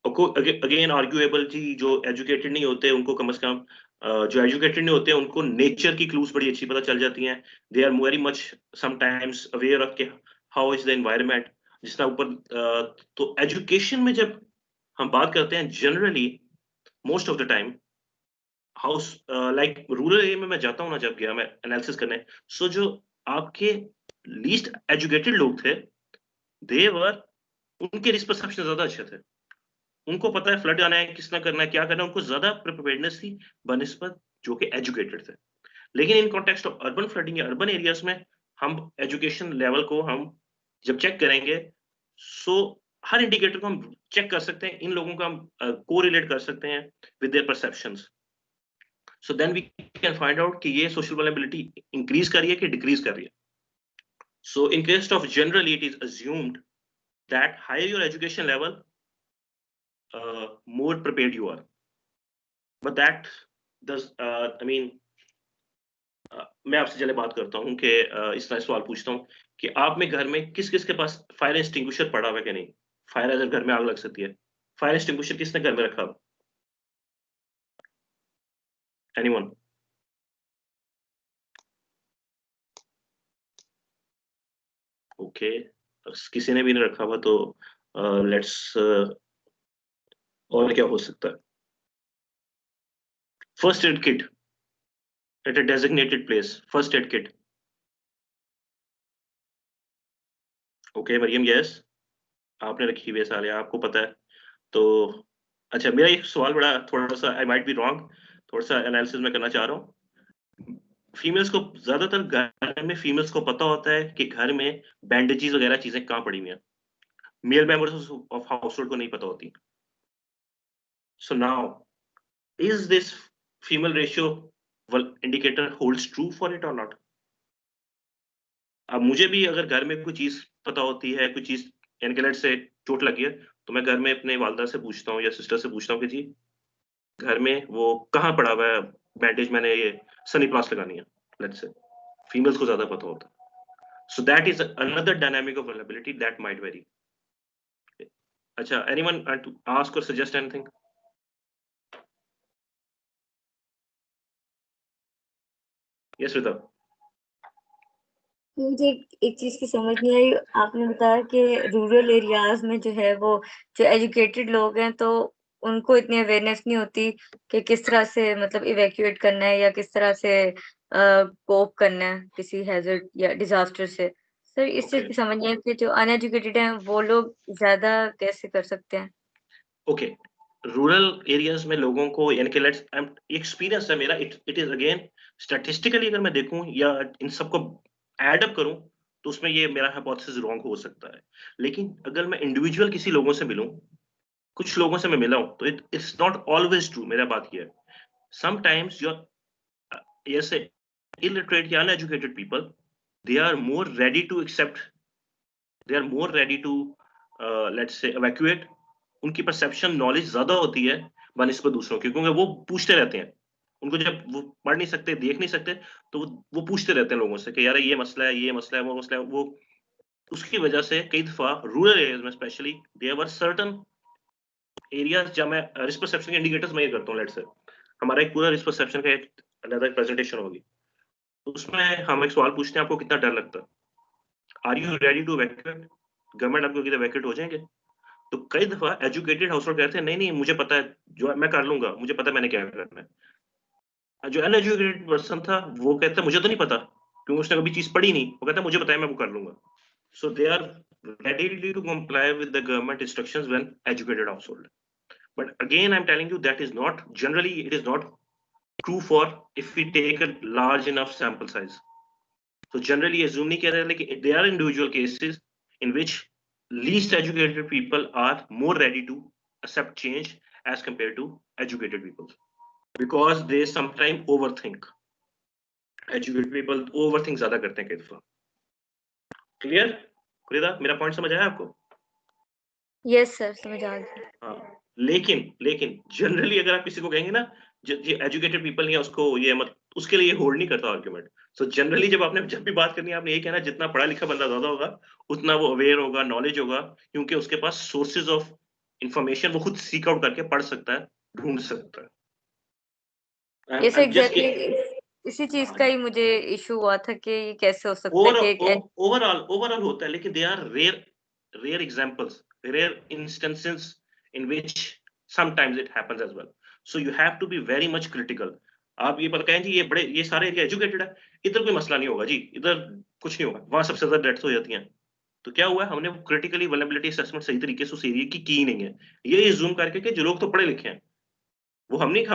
Again arguable जी, जो educated नहीं होते उनको कम से कम जो educated नहीं होते उनको nature की clues बड़ी अच्छी पता चल जाती हैं. They are very much sometimes aware of how is the environment. जिस तरह ऊपर तो education में जब हम बात करते हैं generally most of the time house like rural area में मैं जाता हूँ ना, जब गया मैं analysis करने, so जो आपके least educated लोग थे they were, उनके risk perception ज्यादा अच्छे थे, उनको पता है फ्लड आना है, किस तरह करना है, क्या करना है, उनको ज्यादा प्रिपेयर्डनेस थी बनिस्बत जो कि एजुकेटेड थे. लेकिन in context of urban flooding या अर्बन एरियाज में हम एजुकेशन लेवल को हम जब चेक करेंगे, सो हर इंडिकेटर को हम चेक कर सकते हैं, इन लोगों का हम कोरिलेट कर सकते हैं with their perceptions. So then we can find out कि ये सोशल वल्नरेबिलिटी इंक्रीज कर रही है कि डिक्रीज कर रही है. So in case of generally it is assumed that higher your education level more prepared you are, but that does I mean मैं आपसे चले बात करता हूँ कि इस तरह सवाल पूछता हूँ कि आप में घर में किस किस के पास फायर एक्सटिंग्विशर पड़ा हुआ है कि नहीं. फायर अगर घर में आग लग सकती है, फायर एक्सटिंग्विशर किसने घर में रखा हुआ? एनीवन? ओके, किसी ने भी नहीं रखा हुआ तो लेट्स और क्या हो सकता है? First aid kit at a designated place, first aid kit. Okay, Mariam, yes, आपने रखी हुई है साले, आपको पता है. तो अच्छा, मेरा एक सवाल बड़ा थोड़ा सा I might be wrong, थोड़ा सा एनालिसिस में करना चाह रहा हूँ. फीमेल्स को ज्यादातर घर में फीमेल्स को पता होता है कि घर में बैंडेजेस वगैरह चीजें कहाँ पड़ी हुई हैं. मेल मेंबर्स ऑफ हाउसहोल्ड को नहीं पता होती. So now, is this female ratio indicator holds true for it or not? अब मुझे भी अगर घर में कोई चीज पता होती है, कोई चीज एनकेलेट से चोट लगी है, तो मैं घर में अपने वालदा से पूछता हूँ या सिस्टर से पूछता हूँ कि जी घर में वो कहाँ पड़ा हुआ है बैंडेज, मैंने ये सनी प्लास लगानी है. लेट्स से फीमेल्स को ज्यादा पता होता है. So that is another dynamic of vulnerability that might very. अच्छा, एनीवन वांट टू आस्क और सजेस्ट एनीथिंग? यस रिता. मुझे एक चीज की समझ नहीं आई, आपने बताया कि रूरल एरियाज में जो है वो जो एजुकेटेड लोग हैं तो उनको इतनी अवेयरनेस नहीं होती कि किस तरह से मतलब इवैक्यूएट करना है या किस तरह से कोप करना है किसी हैजर्ड या डिजास्टर से. सर इस चीज की समझ नहीं आई कि जो अनएजुकेटेड हैं वो लोग ज्यादा कैसे कर सकते हैं? ओके, रूरल एरियाज में लोगों को, यानी कि लेट्स एक्सपीरियंस है मेरा, इट इज अगेन स्टैटिस्टिकली अगर मैं देखूं या इन सबको ऐड अप करूं तो उसमें ये मेरा हाइपोथेसिस रॉन्ग हो सकता है। लेकिन अगर मैं इंडिविजुअल किसी लोगों से मिलूं, कुछ लोगों से मैं मिला हूं, तो इट्स नॉट ऑलवेज ट्रू। मेरा बात ये है, समटाइम्स योर yes illiterate या uneducated people, they are more ready to accept, they are more ready to let's say evacuate। उनकी परसेप्शन नॉलेज ज्यादा होती है बनिस्बत दूसरों की, क्योंकि वो पूछते रहते हैं। उनको जब वो पढ़ नहीं सकते, देख नहीं सकते, तो वो पूछते रहते हैं लोगों से कि यार ये मसला है, ये मसला है, वो मसला है। वो उसकी वजह से कई दफा रूरल एरियाज में specially there were certain areas, जब मैं रिस्क परसेप्शन के इंडिकेटर्स में ये करता हूँ, लेट्स से हमारा एक पूरा रिस्क परसेप्शन का एक अलग प्रेजेंटेशन होगी, तो उसमें हम एक सवाल पूछते हैं, आपको कितना डर लगता है, are you ready to evacuate, government आपको कितना वैक्यूएट हो जाएंगे। तो कई दफा एजुकेटेड हाउस होल्ड कहते हैं नहीं नहीं मुझे पता है, जो मैं कर लूंगा, मुझे पता है मैंने क्या करना है। जो अनएजुकेटेड पर्सन था वो कहता है मुझे तो नहीं पता, क्योंकि उसने कभी चीज पढ़ी नहीं, वो कहता है मुझे पता है, मैं वो कर लूंगा। So they are ready to comply with the government instructions when educated household. But again, I'm telling you that is not generally, it is not true for if we take a large enough sample size. So generally assume नहीं कह रहे, लेकिन there are individual cases in which least educated people are more ready to accept change as compared to educated people, because they sometimes overthink. Educated people overthink ज्यादा करते हैं कई दफा। Clear खुरीदा, मेरा पॉइंट समझ आया आपको? यस सर, समझ आ गया। हाँ, लेकिन जनरली अगर आप किसी को कहेंगे ना ये एजुकेटेड पीपल नहीं है, उसको ये मत, उसके लिए होल्ड नहीं करता आर्गुमेंट। सो जनरली जब भी बात करनी है, आपने ये कहना जितना पढ़ा लिखा बंदा ज्यादा होगा उतना वो अवेयर होगा, नॉलेज होगा, क्योंकि उसके पास सोर्सेज ऑफ इंफॉर्मेशन वो खुद सीक आउट करके पढ़ सकता है, ढूंढ सकता है। यस एग्जैक्टली, इसी चीज का ही मुझे इशू हुआ था कि ये कैसे हो सकता है कि एक ओवरऑल होता है, लेकिन they are rare examples, rare instances in which sometimes it happens as well. So you have to be very much critical. आप ये पता कहें जी ये सारे एरिया एजुकेटेड है, इधर कोई मसला नहीं होगा जी, इधर कुछ नहीं होगा, वहां सबसे ज्यादा डेथ्स हो जाती हैं। तो क्या हुआ, हमने क्रिटिकली वल्नरेबिलिटी असेसमेंट सही तरीके से उस एरिया की नहीं है, ये जूम करके कि जो लोग तो पढ़े लिखे हैं, वो हम एक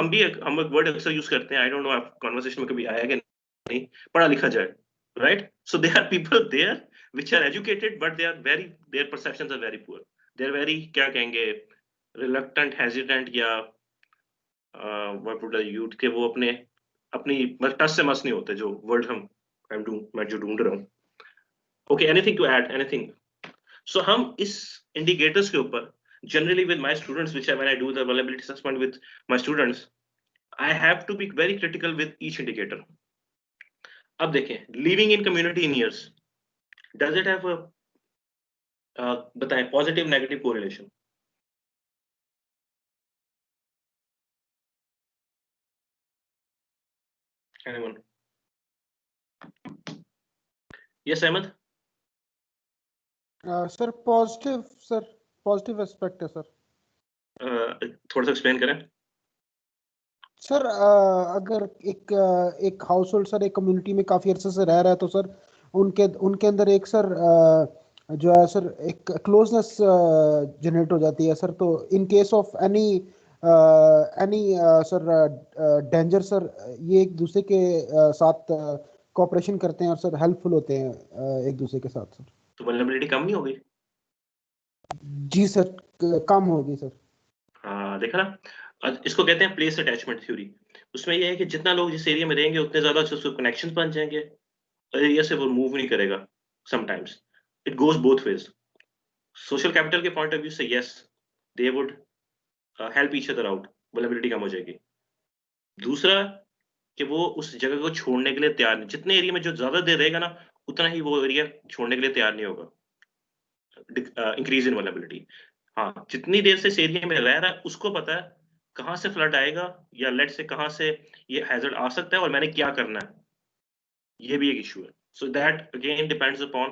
वर्ड अक्सर यूज करते हैं, आई डोंट नो आप कन्वर्सेशन में कभी आया कि नहीं, पढ़ा लिखा जाए, right? So they are people there which are educated but their perceptions are very poor, they are very, क्या कहेंगे, रिलक्टेंट, हेजिटेंट, या व्हाट वुड आई यूज, के वो अपनी टच से मस नहीं होते, जो वर्ड मैं जो ढूंढ रहा हूँ। Okay, anything to add, anything? So हम इस इंडिकेटर्स के ऊपर generally with my students, when I do the vulnerability assessment with my students, I have to be very critical with each indicator. अब देखें, living in community in years, does it have a बताएं positive negative correlation? Anyone? Yes, Ahmed? Sir positive aspect है sir. थोड़ा सा explain करें sir. अगर एक house hold sir एक कम्युनिटी में काफी अरसे से रह रहा है, तो सर उनके अंदर एक सर जो है सर एक क्लोजनेस जनरेट हो जाती है सर। तो इन case of any sir danger sir, ये एक दूसरे के साथ कोऑपरेशन करते हैं और सर हेल्पफुल होते हैं एक दूसरे के साथ सर। तो वल्नरेबिलिटी कम नहीं होगी? जी सर, कम होगी सर। हाँ, देखा ना, इसको कहते हैं प्लेस अटैचमेंट थ्योरी। उसमें यह है कि जितना लोग जिस एरिया में रहेंगे उतने ज्यादा उसके कनेक्शंस बन जाएंगे, एरिया से वो मूव नहीं करेगा। Sometimes it goes both ways. Social capital के पॉइंट ऑफ व्यू से yes, they would help each other out, vulnerability कम हो जाएगी। दूसरा कि वो उस जगह को छोड़ने के लिए तैयार नहीं, जितने एरिया में जो ज्यादा देर रहेगा ना, उतना ही वो एरिया छोड़ने के लिए तैयार नहीं होगा। Increase in vulnerability. हाँ, जितनी देर से इस एरिया में रह रहा है उसको पता है कहाँ से फ्लड आएगा, या लेट से कहाँ से ये हैजर्ड आ सकता है और मैंने क्या करना है, ये भी एक इशू है। So that again depends upon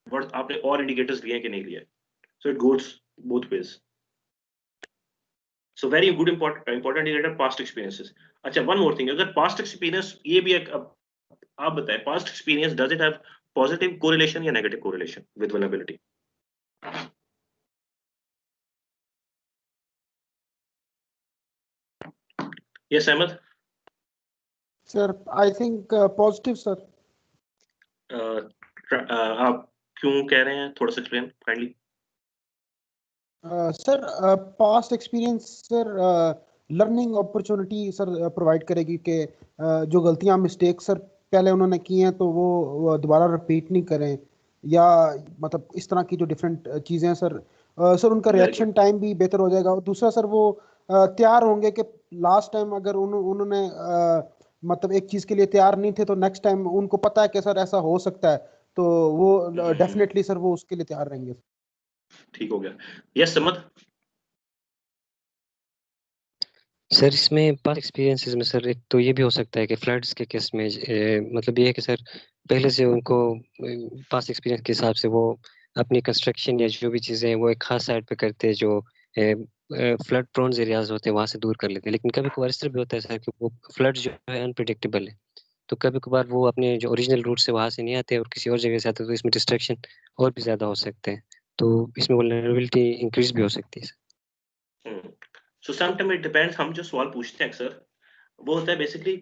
what आपने और इंडिकेटर्स लिए कि नहीं लिए। So it goes both ways. So very good important indicator past experiences. अच्छा, वन मोर थिंग, अगर पास्ट एक्सपीरियंस, ये भी एक, आप बताएं, past experience does it have positive correlation या negative correlation with vulnerability? Yes, Ahmed. Sir I think positive sir. आप क्यों कह रहे हैं, थोड़ा सा explain kindly. Sir past experience sir learning opportunity sir provide करेगी कि जो गलतियां मिस्टेक सर पहले उन्होंने की हैं तो वो दोबारा रिपीट नहीं करें, या मतलब इस तरह की जो डिफरेंट चीज़ें हैं सर. सर उनका Very रिएक्शन टाइम भी बेहतर हो जाएगा. और दूसरा सर वो तैयार होंगे कि लास्ट टाइम अगर उन्होंने मतलब एक चीज़ के लिए तैयार नहीं थे तो नेक्स्ट टाइम उनको पता है कि सर ऐसा हो सकता है, तो वो डेफिनेटली सर वो उसके लिए तैयार रहेंगे. ठीक हो गया. यस समद. सर इसमें पास्ट एक्सपीरियंसेस में सर एक तो ये भी हो सकता है कि फ्लड्स के केस में मतलब ये है कि सर पहले से उनको पास्ट एक्सपीरियंस के हिसाब से वो अपनी कंस्ट्रक्शन या जो भी चीज़ें हैं वो एक खास साइड पे करते हैं जो फ्लड प्रोन्स एरियाज होते हैं वहाँ से दूर कर लेते हैं. लेकिन कभी कभार इस तरह भी होता है सर कि वो फ्लड जो है अनप्रिडिक्टेबल है, तो कभी कभार वो अपने जो ओरिजिनल रूट से वहाँ से नहीं आते और किसी और जगह से आते, तो इसमें डिस्ट्रैक्शन और भी ज़्यादा हो सकते हैं, तो इसमें वल्नरेबिलिटी इंक्रीज भी हो सकती है sir. So sometime it depends. हम जो सवाल पूछते हैं अक्सर वो होता है basically,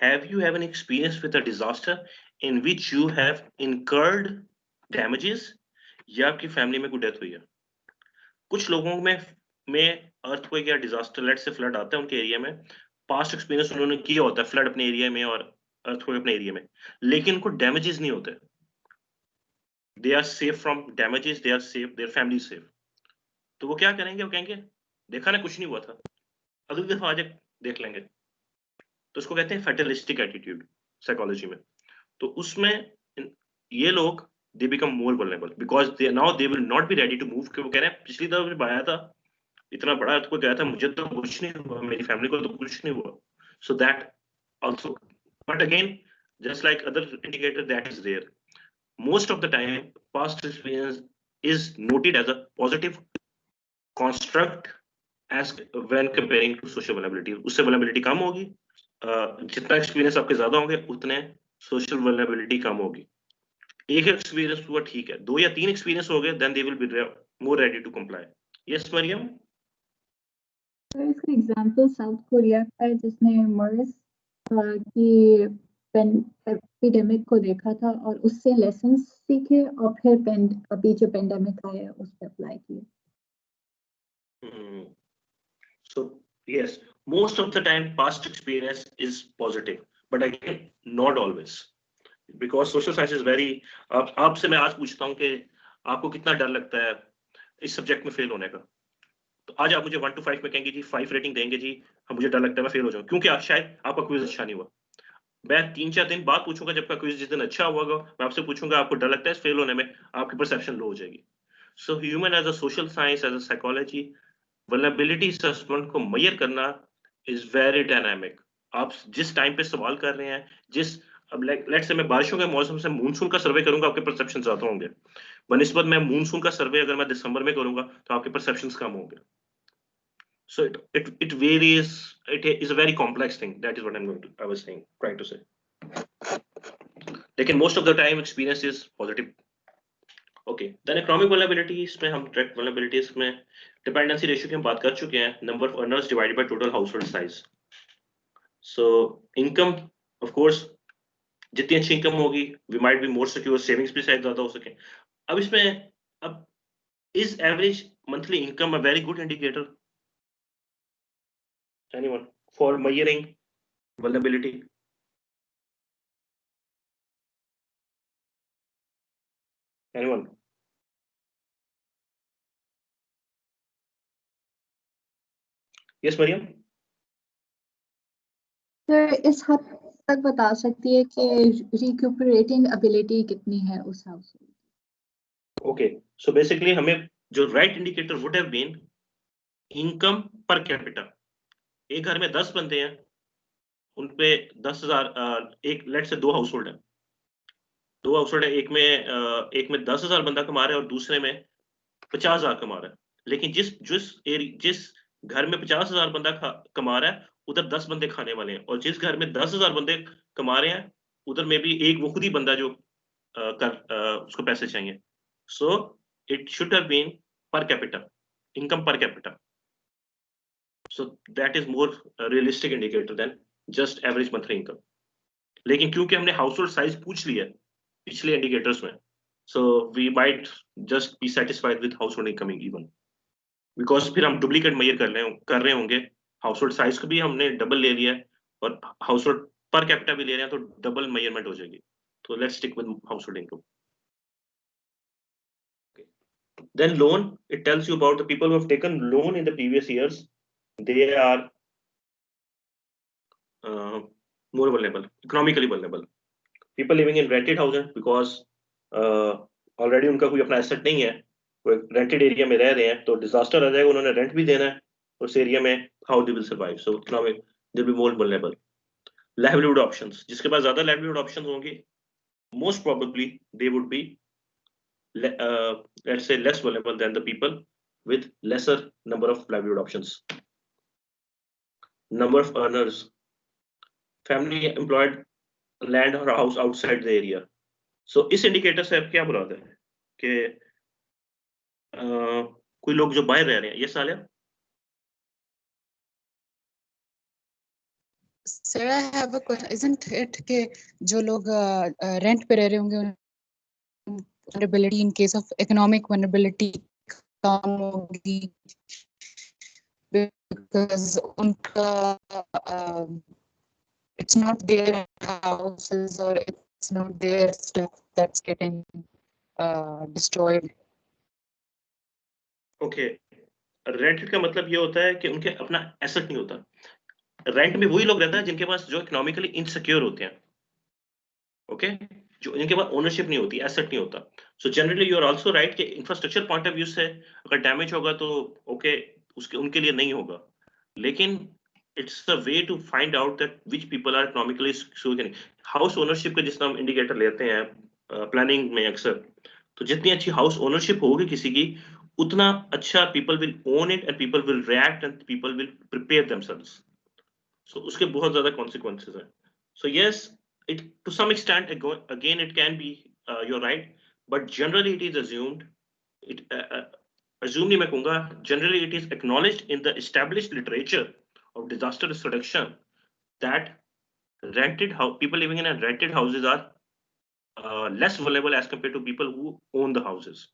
have you have an experience with a disaster in which you have incurred damages, या आपकी फैमिली में कोई डेथ हुई है. कुछ लोगों में अर्थक्वेक या डिजास्टर, लेट से फ्लड आता है उनके एरिया में, पास्ट एक्सपीरियंस उन्होंने किया होता है फ्लड अपने एरिया में और अर्थक्वेक अपने एरिया में, लेकिन उनको डैमेजेस नहीं होते. They are safe from damages, they are safe, their family safe. तो वो क्या करेंगे, वो कहेंगे देखा ना कुछ नहीं हुआ था, अगली दफा आज देख लेंगे. तो उसको कहते हैं फैटलिस्टिक एटीट्यूड साइकोलॉजी में. तो उसमें ये लोग they become more vulnerable because they now they will not be ready to move. कि वो कह रहे हैं पिछली दफा जब आया था इतना बड़ा तो गया था, मुझे तो कुछ नहीं हुआ, मेरी फैमिली को तो कुछ नहीं हुआ. So that also, but again just like other indicator that is there, most of the time past experience is noted as a positive construct as when comparing to social vulnerability. उससे vulnerability कम होगी, जितना experience आपके ज्यादा होंगे उतने social vulnerability कम होगी. एक experience हुआ ठीक है, 2 या 3 एक्सपीरियंस हो गए, then they will be more ready to comply. Yes Mariam. तो इसका एग्जांपल साउथ कोरिया का है जिसने मर्स की एपिडेमिक को देखा था और उससे लेसन्स सीखे और फिर अभी जो पेंडेमिक आया है उस पर अप्लाई किए. So yes, most of the time past experience is positive, but again not always, because social science is very. आपसे मैं आज पूछता हूँ कि आपको कितना डर लगता है इस सब्जेक्ट में फेल होने का, तो आज आप मुझे 1 to 5 में कहेंगे जी 5 रेटिंग देंगे जी, मुझे डर लगता है मैं फेल हो जाऊँ, क्योंकि आज शायद आपका क्विज अच्छा नहीं हुआ. मैं 3-4 दिन बाद पूछूंगा, जब का क्विज जिस दिन अच्छा हुआ मैं आपसे पूछूंगा आपको डर लगता है फेल होने में, आपकी परसेप्शन लो हो जाएगी. So human as a social science, as a psychology, vulnerability assessment को मेजर करना इज वेरी डायनामिक. आप जिस टाइम पे सवाल कर रहे हैं, जिस अब लेट्स से मैं बारिशों के मौसम से मानसून का सर्वे करूंगा, आपके परसेप्शन ज्यादा होंगे. बनिस्बत मैं मानसून का सर्वे अगर मैं दिसंबर में करूंगा तो आपके परसेप्शंस कम होंगे. So it varies. It is a very complex thing. That is what I was trying to say. Lekin most of the time experience is positive. Okay. Then economic vulnerabilities में हम direct vulnerabilities में dependency ratio की हम बात कर चुके हैं. Number of earners divided by total household size. So income, of course, जितनी अच्छी income होगी, we might be more secure. Savings भी शायद ज़्यादा हो सके. अब इसमें अब is average monthly income a very good indicator? Anyone for measuring vulnerability? Anyone? Yes, Mariam. Sir इस हद तक बता सकती है कि रिक्यूपरेटिंग एबिलिटी कितनी है उस हाउस. Okay, so basically हमें जो right indicator would have been income per capita. एक घर में 10 बंदे हैं, उन पे 10,000, एक लेट से 2 हाउस होल्ड है, 2 हाउस होल्ड है, एक में 10,000 बंदा कमा रहा है और दूसरे में 50,000 कमा रहा है. लेकिन जिस घर में 50,000 बंदा कमा रहा है उधर 10 बंदे खाने वाले हैं, और जिस घर में 10,000 बंदे कमा रहे हैं उधर में भी एक वो खुद ही बंदा जो उसको पैसे चाहिए. So it should have been per capita, income per capita. So that is more realistic indicator than just average monthly income. लेकिन क्योंकि हमने household size पूछ लिया पिछले indicators में, so we might just be satisfied with household income even, because फिर हम duplicate measure कर रहे होंगे, household size को भी हमने double ले लिया है और household per capita भी ले रहे हैं, तो double measurement हो जाएगी. So let's stick with household income. Okay. Then loan, it tells you about the people who have taken loan in the previous years. They are more vulnerable, economically vulnerable. People living in rented houses because already उनका कोई अपना asset नहीं है, वो rented area में रह रहे हैं, तो disaster आ जाएगा, उन्होंने rent भी देना है उस area में, how they will survive? So economic, they'll be more vulnerable. Livelihood options, जिसके पास ज़्यादा livelihood options होंगे, most probably they would be let's say less vulnerable than the people with lesser number of livelihood options. Number of earners, family employed, land or house outside the area. So इस indicator से आप क्या मुराद है कि कोई लोग जो बाहर रह रहे हैं, ये साल है? Sir, I have a question. Isn't it कि जो लोग rent पे रह रहे होंगे, vulnerability in case of economic vulnerability कम होगी because उनका it's not their houses or it's not their stuff that's getting destroyed. Okay, rented का मतलब ये होता है कि उनके अपना एसेट नहीं होता. रेंट में वही लोग रहते हैं जिनके पास जो इकोनॉमिकली इनसिक्योर होते हैं. ओके, जो इनके पास ओनरशिप नहीं होती, एसेट नहीं होता. So generally you are also right कि इंफ्रास्ट्रक्चर पॉइंट ऑफ व्यू से अगर डैमेज होगा तो ओके, उसके उनके लिए नहीं होगा, लेकिन it's a way to find out that which people are economically secure. House ownership का जितना हम इंडिकेटर लेते हैं प्लानिंग में अक्सर, तो जितनी अच्छी हाउस ओनरशिप होगी किसी की, उतना अच्छा people will own it and people will react and people will prepare themselves. So उसके बहुत ज्यादा कॉन्सिक्वेंसेस हैं. So yes, it to some extent again it can be you're right, but generally it is assumed, it assume नहीं मैं कहूँगा, generally it is acknowledged in the established literature of disaster risk reduction that people living in rented houses are less vulnerable as compared to people who own the houses.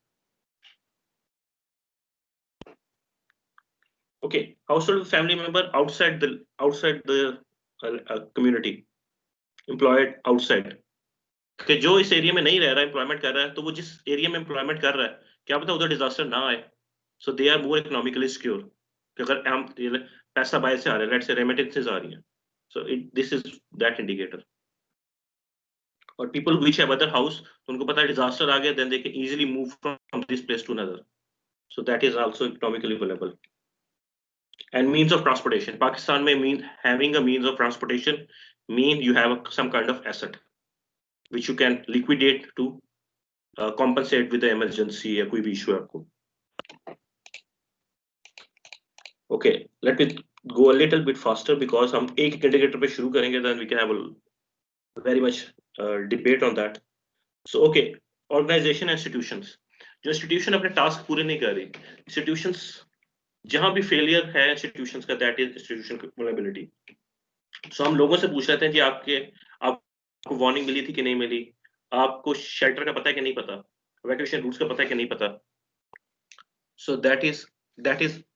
Okay, household family member outside the community, employed outside, कि जो इस area में नहीं रह रहा है, employment कर रहा है, तो वो जिस एरिया में एम्प्लॉयमेंट कर रहा है, क्या पता उधर डिजास्टर ना आए. So they are more economically secure. अगर हम पैसा बाहर से आ रहा है, लेट्स से रेमिटेंसेस आ रही हैं, so this is that indicator. और people which have other house, तो उनको पता है डिजास्टर आ गया, then they can easily move from this place to another. So that is also economically vulnerable. And means of transportation, Pakistan में mean having a means of transportation mean you have some kind of asset which you can liquidate to compensate with the emergency या कोई भी issue है आपको. Okay, let me go a little bit faster because हम एक indicator पे शुरू करेंगे, then we can have a very much debate on that. So okay, organization institutions, जो institution अपने task पूरे नहीं कर रही, institutions जहाँ भी failure है institutions का, that is institution vulnerability. So हम लोगों से पूछ रहे थे कि आपको वार्निंग मिली थी कि नहीं मिली, आपको शेल्टर का पता है कि नहीं पता, evacuation routes का पता है कि नहीं पता. So that is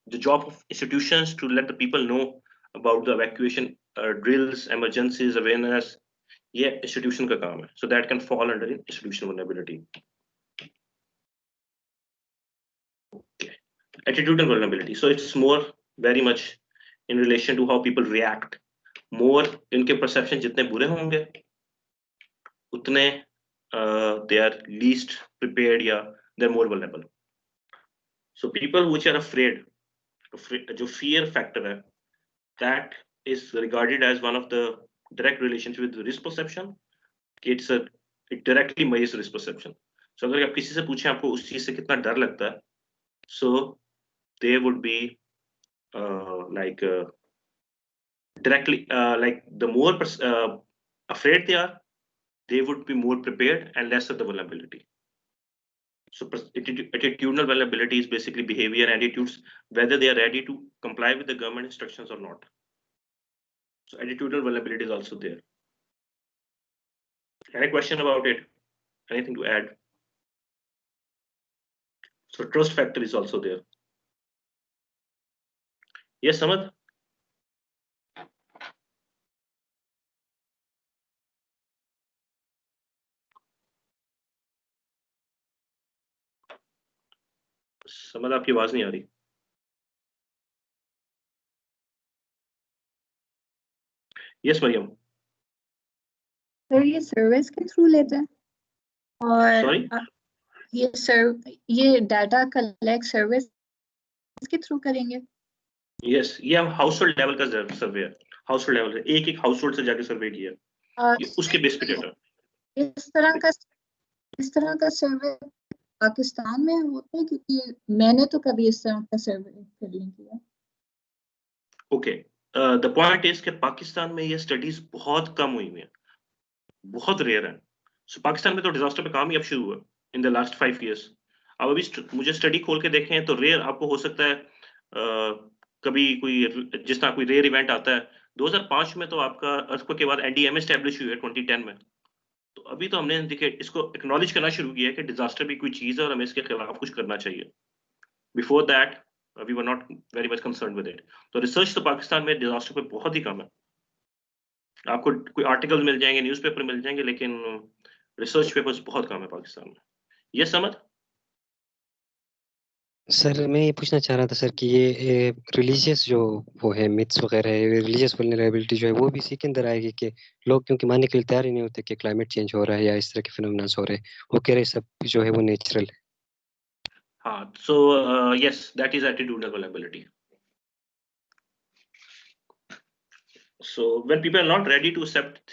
the job of institutions to let the people know about the evacuation drills, emergencies, awareness. ये institution का काम है. So that can fall under institutional vulnerability. Okay. Attitudinal vulnerability. So it's more very much in relation to how people react. More इनके perception जितने बुरे होंगे, उतने they are least prepared या they're more vulnerable. So people which are afraid, जो fear factor है, that is regarded as one of the direct relationship with risk perception. It directly measures risk perception. So अगर आप किसी से पूछें आपको उस चीज से कितना डर लगता है, so they would be directly like the more afraid they are, they would be more prepared and less of the vulnerability. So attitudinal vulnerability is basically behavior and attitudes, whether they are ready to comply with the government instructions or not. So attitudinal vulnerability is also there. Any question about it? Anything to add? So trust factor is also there. Yes, Samad? समझ आपकी आवाज नहीं आ रही. Yes, Mariam. Sir ये service के through लेते हैं और Sorry? ये डाटा कलेक्ट सर्विस के थ्रू करेंगे. Yes, ये हम हाउसहोल्ड लेवल का सर्वे है. हाउसहोल्ड लेवल है, एक हाउसहोल्ड से जाके सर्वे किया, उसके बेस पे डाटा. इस तरह का सर्वे पाकिस्तान में होता है, क्योंकि मैंने तो कभी इस तरह का सर्वे नहीं किया. ओके, द पॉइंट इज कि पाकिस्तान में ये स्टडीज बहुत कम हुई हैं, बहुत रेयर है. सो पाकिस्तान में तो डिजास्टर पे काम ही अब शुरू हुआ इन द लास्ट 5 years. अब अभी मुझे स्टडी खोल के देखें तो रेयर आपको हो सकता है कभी कोई जिस तरह कोई रेयर इवेंट आता है. 2005 में तो आपका अर्थक्वेक के बाद एनडीएम एस्टैब्लिश हुई है 2010 में. तो अभी तो हमने देखिए इसको एक्नॉलेज करना शुरू किया है कि डिजास्टर भी कोई चीज है और हमें इसके खिलाफ कुछ करना चाहिए. Before that we were not very much concern with it. तो रिसर्च तो पाकिस्तान में डिजास्टर पे बहुत ही कम है. आपको कोई आर्टिकल मिल जाएंगे, न्यूज़पेपर मिल जाएंगे, लेकिन रिसर्च पेपर्स बहुत कम है पाकिस्तान में. ये समझ. सर मैं ये पूछना चाह रहा था सर कि ये रिलीजियस जो वो है मिथ्स वगैरह है, रिलीजियस वल्नरेबिलिटी जो है वो भी इसी के अंदर आएगी कि लोग क्योंकि मानने के लिए तैयार ही नहीं होते कि क्लाइमेट चेंज हो रहा है या इस तरह के फिनोमेनन्स हो रहे हैं, वो कह रहे सब जो है वो नेचुरल है. हाँ, so yes, that is attitudinal vulnerability. So when people are not ready to accept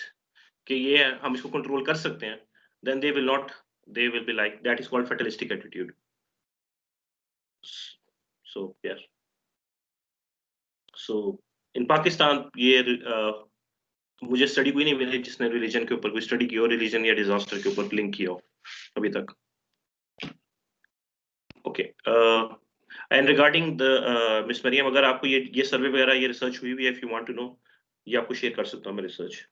कि ये हम इसको कंट्रोल कर सकते हैं, then they will be like, that is called fatalistic attitude. So yes, so in Pakistan ये मुझे स्टडी कोई नहीं मिली जिसने रिलीजन के ऊपर कोई स्टडी की हो, रिलीजन या डिजास्टर के ऊपर लिंक किया हो अभी तक. Okay, and regarding the miss Mariam, अगर आपको ये सर्वे वगैरह ये रिसर्च हुई है, if you want to know, ये आपको शेयर कर सकता हूं मैं research.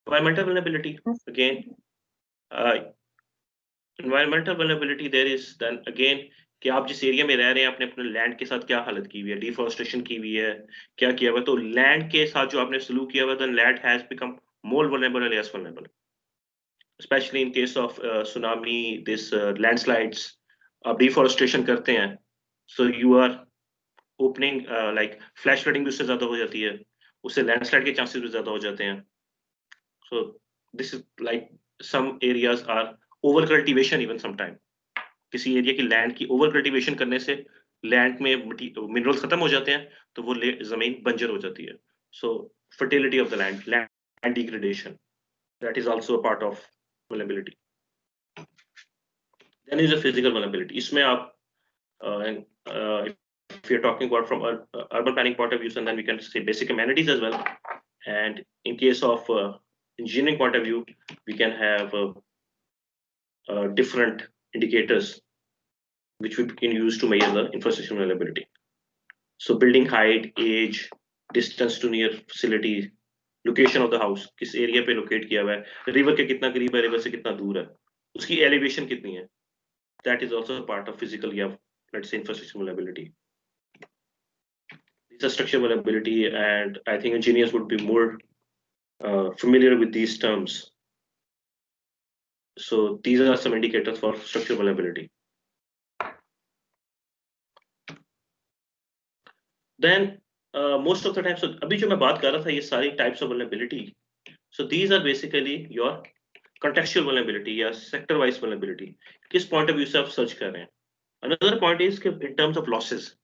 Environmental vulnerability, again, environmental vulnerability there is then again कि आप जिस एरिया में रह रहे हैं आपने अपने लैंड के साथ क्या हालत की हुई है, डिफॉरेस्टेशन की हुई है, क्या किया हुआ है. तो लैंड के साथ जो आपने सलूक किया हुआ है, then land has become more vulnerable or less vulnerable, especially in case of tsunami, this landslides. आप डिफॉरेस्टेशन करते हैं, so you are opening like flash flooding भी उससे ज्यादा हो जाती है, उससे लैंडस्लाइड के चांसेस भी ज्यादा हो जाते हैं. So this is like some areas are over cultivation even sometime. किसी एरिया की लैंड की ओवर कल्टीवेशन करने से लैंड में मिनरल्स खत्म हो जाते हैं, तो वो जमीन बंजर हो जाती है. So fertility of the land degradation, that is also a part of vulnerability. Then is a physical vulnerability. इसमें आप if you're talking about from urban planning point of view, and then we can say basic amenities as well. And in case of engineering point of view, we can have different indicators which we can use to measure the infrastructure vulnerability. So building height, age, distance to near facility, location of the house, किस area पे locate किया हुआ है, river के कितना करीब है, river से कितना दूर है, उसकी elevation कितनी है. That is also a part of physical, yeah, let's say infrastructure vulnerability. It's a structural vulnerability, and I think engineers would be more familiar with these terms. So these are some indicators for structural vulnerability. Then most of the time, so अभी जो मैं बात कर रहा था ये सारी types of vulnerability, so these are basically your contextual vulnerability या sector wise vulnerability. किस point of view से आप search कर रहे हैं. Another point is कि in terms of losses,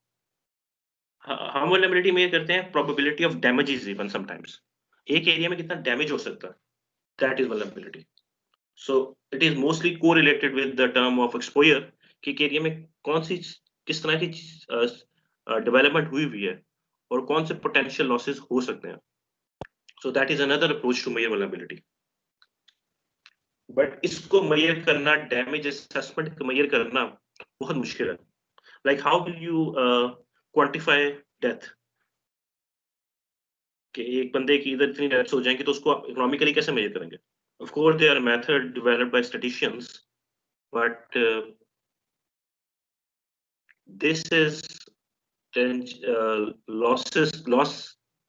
हम vulnerability में ये करते हैं probability of damages even sometimes. एक एरिया में कितना डैमेज हो सकता है, that is vulnerability. So it is mostly correlated with the term of exposure कि एक एरिया में कौन सी किस तरह की डेवलपमेंट हुई हुई है और कौन से पोटेंशियल लॉसेस हो सकते हैं. So that is another approach to measure vulnerability. But इसको मेजर करना, डैमेज असेसमेंट को मेजर करना बहुत मुश्किल है. Like how will you quantify death, कि एक बंदे की इधर इतनी डेथ्स हो जाएंगी तो उसको आप इकोनॉमिकली कैसे मेजर करेंगे? Of course there are method developed by statisticians, but this is loss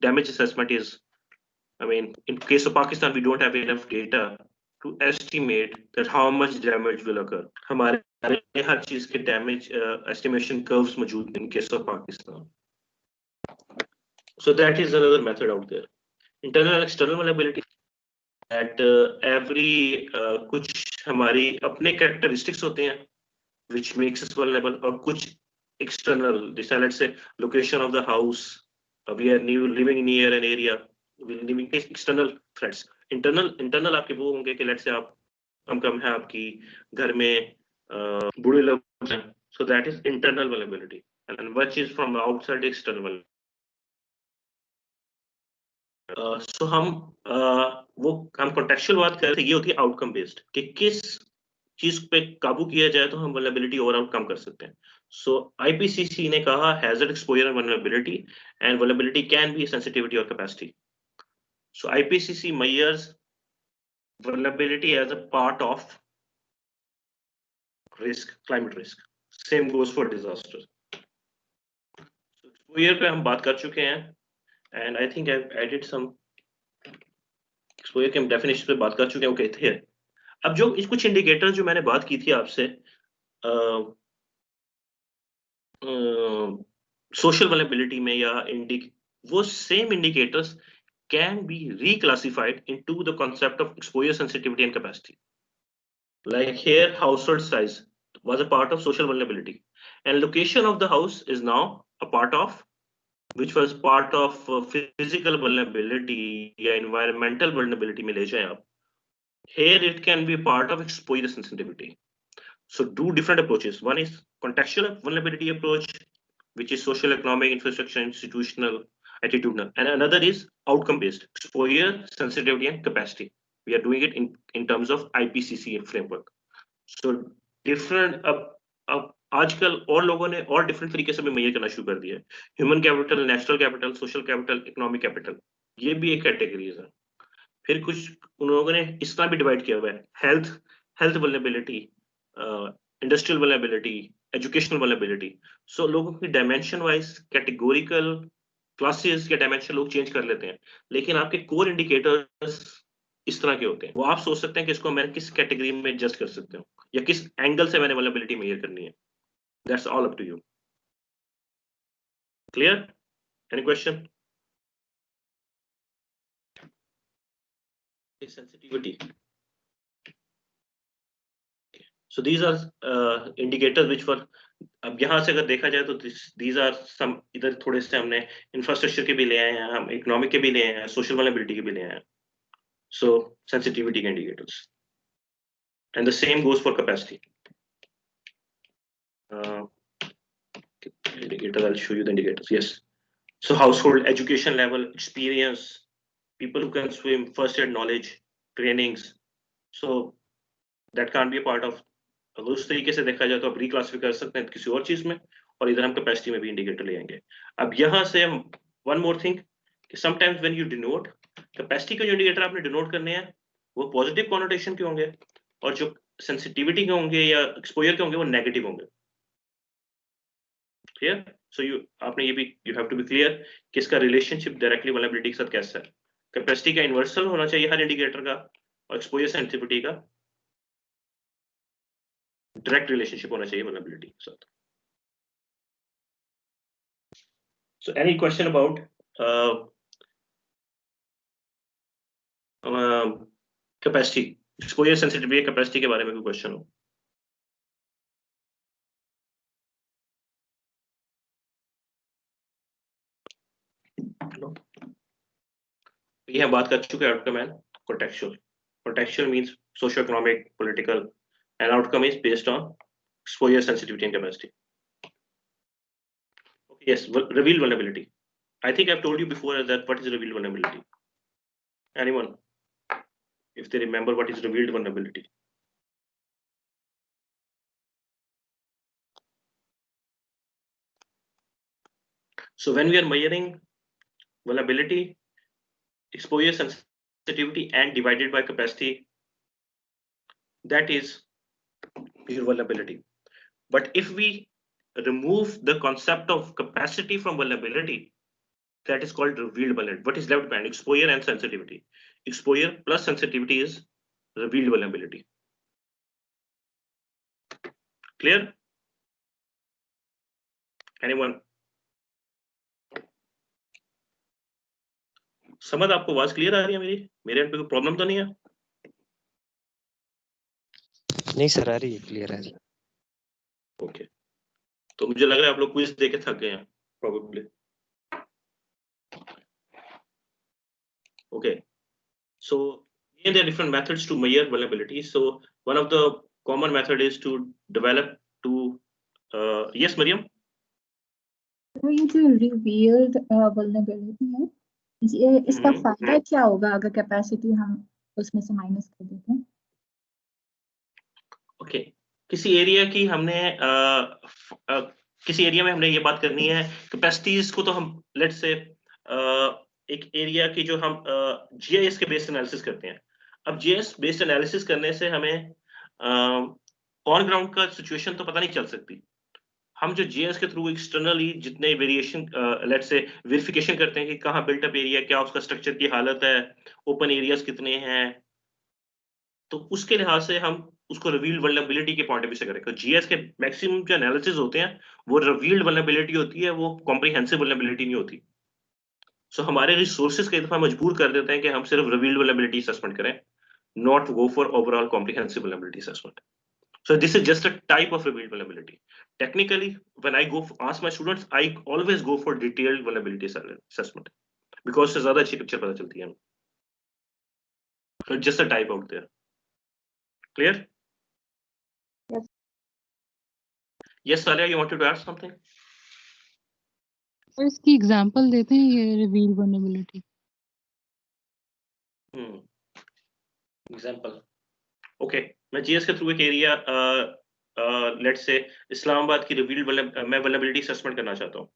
damage assessment is, I mean, in case of Pakistan, we don't have enough data to estimate that how much damage will occur. हमारे हर चीज के damage estimation curves मौजूद हैं in case of Pakistan. So that is another method out there. Internal and external vulnerability, that every कुछ हमारी अपने characteristics होते हैं which makes us vulnerable, और कुछ external, let's say location of the house, we are living near an area, we living external threats. Internal आपके वो होंगे कि let's say आप कम है आपकी घर में बुरे लोग हैं, so that is internal vulnerability, and which is from outside external. So हम contextual बात कर रहे थे, ये होती है outcome based, कि किस चीज पे काबू किया जाए तो हम vulnerability ओवरऑल कम कर सकते हैं. So IPCC ने कहा hazard exposure and vulnerability, and vulnerability can be sensitivity or capacity. So IPCC measures vulnerability as a part of risk, climate risk. Same goes for disaster. So exposure पे हम बात कर चुके हैं, and I think I've added some exposure के हम definition पे बात कर चुके हैं. Okay, थे. अब जो कुछ इंडिकेटर जो मैंने बात की थी आपसे, सोशल वल्नरेबिलिटी में या वो same indicators can be reclassified into the concept of exposure sensitivity and capacity. Like here, household size was a part of social vulnerability, and location of the house is now a part of, which was part of physical vulnerability या environmental vulnerability में ले जाएं आप. Here it can be part of exposure sensitivity. So two different approaches. One is contextual vulnerability approach, which is social, economic, infrastructure, institutional, attitudinal, and another is outcome based, exposure, sensitivity, and capacity. We are doing it in terms of IPCC framework. So different अब आजकल और लोगों ने और different तरीके से भी major करना शुरू कर दिया है. Human capital, natural capital, social capital, economic capital, ये भी एक कैटेगरीज है. फिर कुछ उन लोगों ने इस तरह भी डिवाइड किया हुआ है, health vulnerability, industrial vulnerability, educational vulnerability. So लोगों की डायमेंशन वाइज कैटेगोरिकल क्लासेस के डायमेंशन लोग चेंज कर लेते हैं, लेकिन आपके कोर इंडिकेटर्स इस तरह के होते हैं. वो आप सोच सकते हैं कि इसको मैं किस कैटेगरी में एडजस्ट कर सकते हूँ या किस एंगल से मैंने वल्नरेबिलिटी मेजर करनी है. That's all up to you. Clear? Any question? Sensitivity. So these are indicators which were, अब यहाँ से अगर देखा जाए तो these are some, इधर थोड़े से हमने इंफ्रास्ट्रक्चर के भी ले आए हैं, हम इकोनॉमिक के भी ले आए हैं, सोशल वल्नरेबिलिटी के भी ले आए हैं. So sensitivity के indicators, and the same goes for capacity. Indicators, I'll show you the indicators. Yes. So household education level, experience, people who can swim, first aid knowledge, trainings. So that can't be a part of. अगर उस तरीके से देखा जाए तो आप reclassify कर सकते हैं किसी और चीज में, और इधर हम कैपेसिटी में भी इंडिकेटर ले आएंगे. अब यहाँ से हम वन मोर थिंग, कि sometimes when you denote capacity के जो इंडिकेटर आपने डिनोट करने हैं वो पॉजिटिव कॉनोटेशन के होंगे, और जो सेंसिटिविटी के होंगे या एक्सपोजर के होंगे वो नेगेटिव होंगे. क्लियर? सो आपने ये भी, you have to be clear कि इसका रिलेशनशिप डायरेक्टली वल्नरेबिलिटी के साथ कैसा है. कैपेसिटी का इन्वर्सल होना चाहिए हर इंडिकेटर का, और एक्सपोजर सेंसिटिविटी का डायरेक्ट रिलेशनशिप होना चाहिए वल्नरेबिलिटी के साथ. So any question about capacity, exposure sensitivity, capacity के बारे में कोई क्वेश्चन हो? ये हम बात कर चुके हैं outcome and contextual. Contextual means socio-economic, political, and outcome is based on exposure sensitivity and capacity. Okay, yes, revealed vulnerability. I think I've told you before that what is revealed vulnerability. Anyone? if they remember what is revealed vulnerability. So when we are measuring vulnerability, exposure, sensitivity, and divided by capacity, that is your vulnerability. But if we remove the concept of capacity from vulnerability, that is called revealed vulnerability. What is left behind? Exposure and sensitivity. Exposure plus sensitivity is revealed vulnerability. Clear? Anyone? समझ? आपको आवाज clear आ रही है मेरी? मेरे and पे कोई problem तो नहीं है? नहीं सर, आ रही है, क्लियर आ रही है। ओके, तो मुझे लग रहा है आप लोग क्विज देके थक गए हैं probably. Okay, so here there are different methods to measure vulnerability. So one of the common method is to develop to yes Mariam. तो ये जो revealed vulnerability है, ये इसका फायदा क्या होगा अगर कैपेसिटी हम उसमें से माइनस कर देते हैं? ओके, किसी एरिया की हमने किसी एरिया में हमने ये बात करनी है, कैपेसिटीज को तो हम लेट्स से एक एरिया की जो हम जीआईएस के बेस्ड एनालिसिस करते हैं। अब जीआईएस बेस्ड एनालिसिस करने से हमें ऑन ग्राउंड का सिचुएशन तो पता नहीं चल सकती। हम जो जीआईएस के थ्रू एक्सटर्नली जितने वेरिएशन लेट्स से वेरिफिकेशन करते हैं कि कहाँ बिल्टअप एरिया, क्या उसका स्ट्रक्चर की हालत है, ओपन एरियाज कितने हैं, तो उसके लिहाज से हम उसको रिवील्ड वल्नरेबिलिटी के पॉइंट ऑफ व्यू से करें। जीएस के मैक्सिमम जो एनालिसिस होते हैं वो रिवील्ड वल्नरेबिलिटी होती है, वो कॉम्प्रिहेंसिव वल्नरेबिलिटी नहीं होती। सो हमारे रिसोर्सेज कई दफा मजबूर कर देते हैं कि हम सिर्फ रिवील्ड वल्नरेबिलिटी असेसमेंट करें, not go for overall comprehensive vulnerability assessment. So this is just a type of revealed vulnerability. Technically, when I ask my students, I always go for detailed vulnerability assessment because से ज़्यादा अच्छी picture पता चलती है। So just a type out there. Clear? Yes. Yes, Salia, you wanted to add something? Sir इसकी example देते हैं ये रिवील वल्नरेबिलिटी। Example. Okay, मैं जीएस के थ्रू एक एरिया लेट्स से इस्लामाबाद की रिवील्ड मैं वल्नरेबिलिटी असेसमेंट करना चाहता हूँ।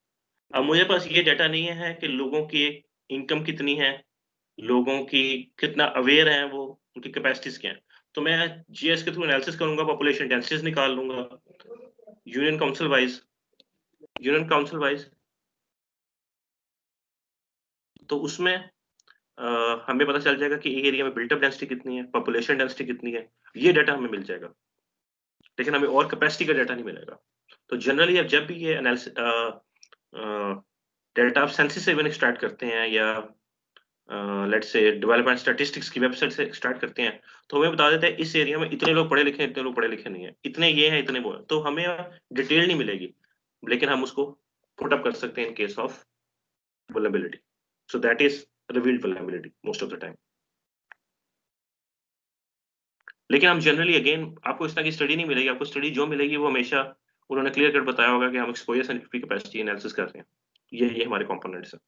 अब मुझे पास ये डाटा नहीं है कि लोगों की इनकम कितनी है, लोगों की कितना अवेयर हैं, वो उनकी कैपेसिटीज क्या हैं। तो मैं जीएस के थ्रू एनालिसिस करूंगा, पॉपुलेशन डेंसिटीज निकाल लूंगा यूनियन काउंसिल वाइज। तो उसमें हमें पता चल जाएगा कि एरिया में बिल्टअप डेंसिटी कितनी है, पॉपुलेशन डेंसिटी कितनी है, ये डाटा हमें मिल जाएगा, लेकिन हमें और कैपेसिटी का डाटा नहीं मिलेगा। तो जनरली अब जब भी ये एनालिसिस डाटा आप सेंसस से एक्सट्रैक्ट करते हैं या लेट्स से डेवलपमेंट स्टैटिस्टिक्स की वेबसाइट से एक्सट्रैक्ट करते हैं, तो हमें बता देता है इस एरिया में इतने लोग पढ़े लिखे हैं, इतने लोग पढ़े लिखे नहीं है, इतने ये हैं, इतने वो हैं। तो हमें डिटेल नहीं मिलेगी, लेकिन हम उसको पुट अप कर सकते हैं इन case of vulnerability. So that is revealed vulnerability most of the time. लेकिन हम जनरली अगेन आपको इस तरह की स्टडी नहीं मिलेगी, आपको स्टडी जो मिलेगी वो हमेशा उन्होंने क्लियर कट बताया होगा कि हम एक्सपोजर सेंसिटिविटी कैपेसिटी एनालिसिस कर रहे हैं, ये हमारे कंपोनेंट्स हैं।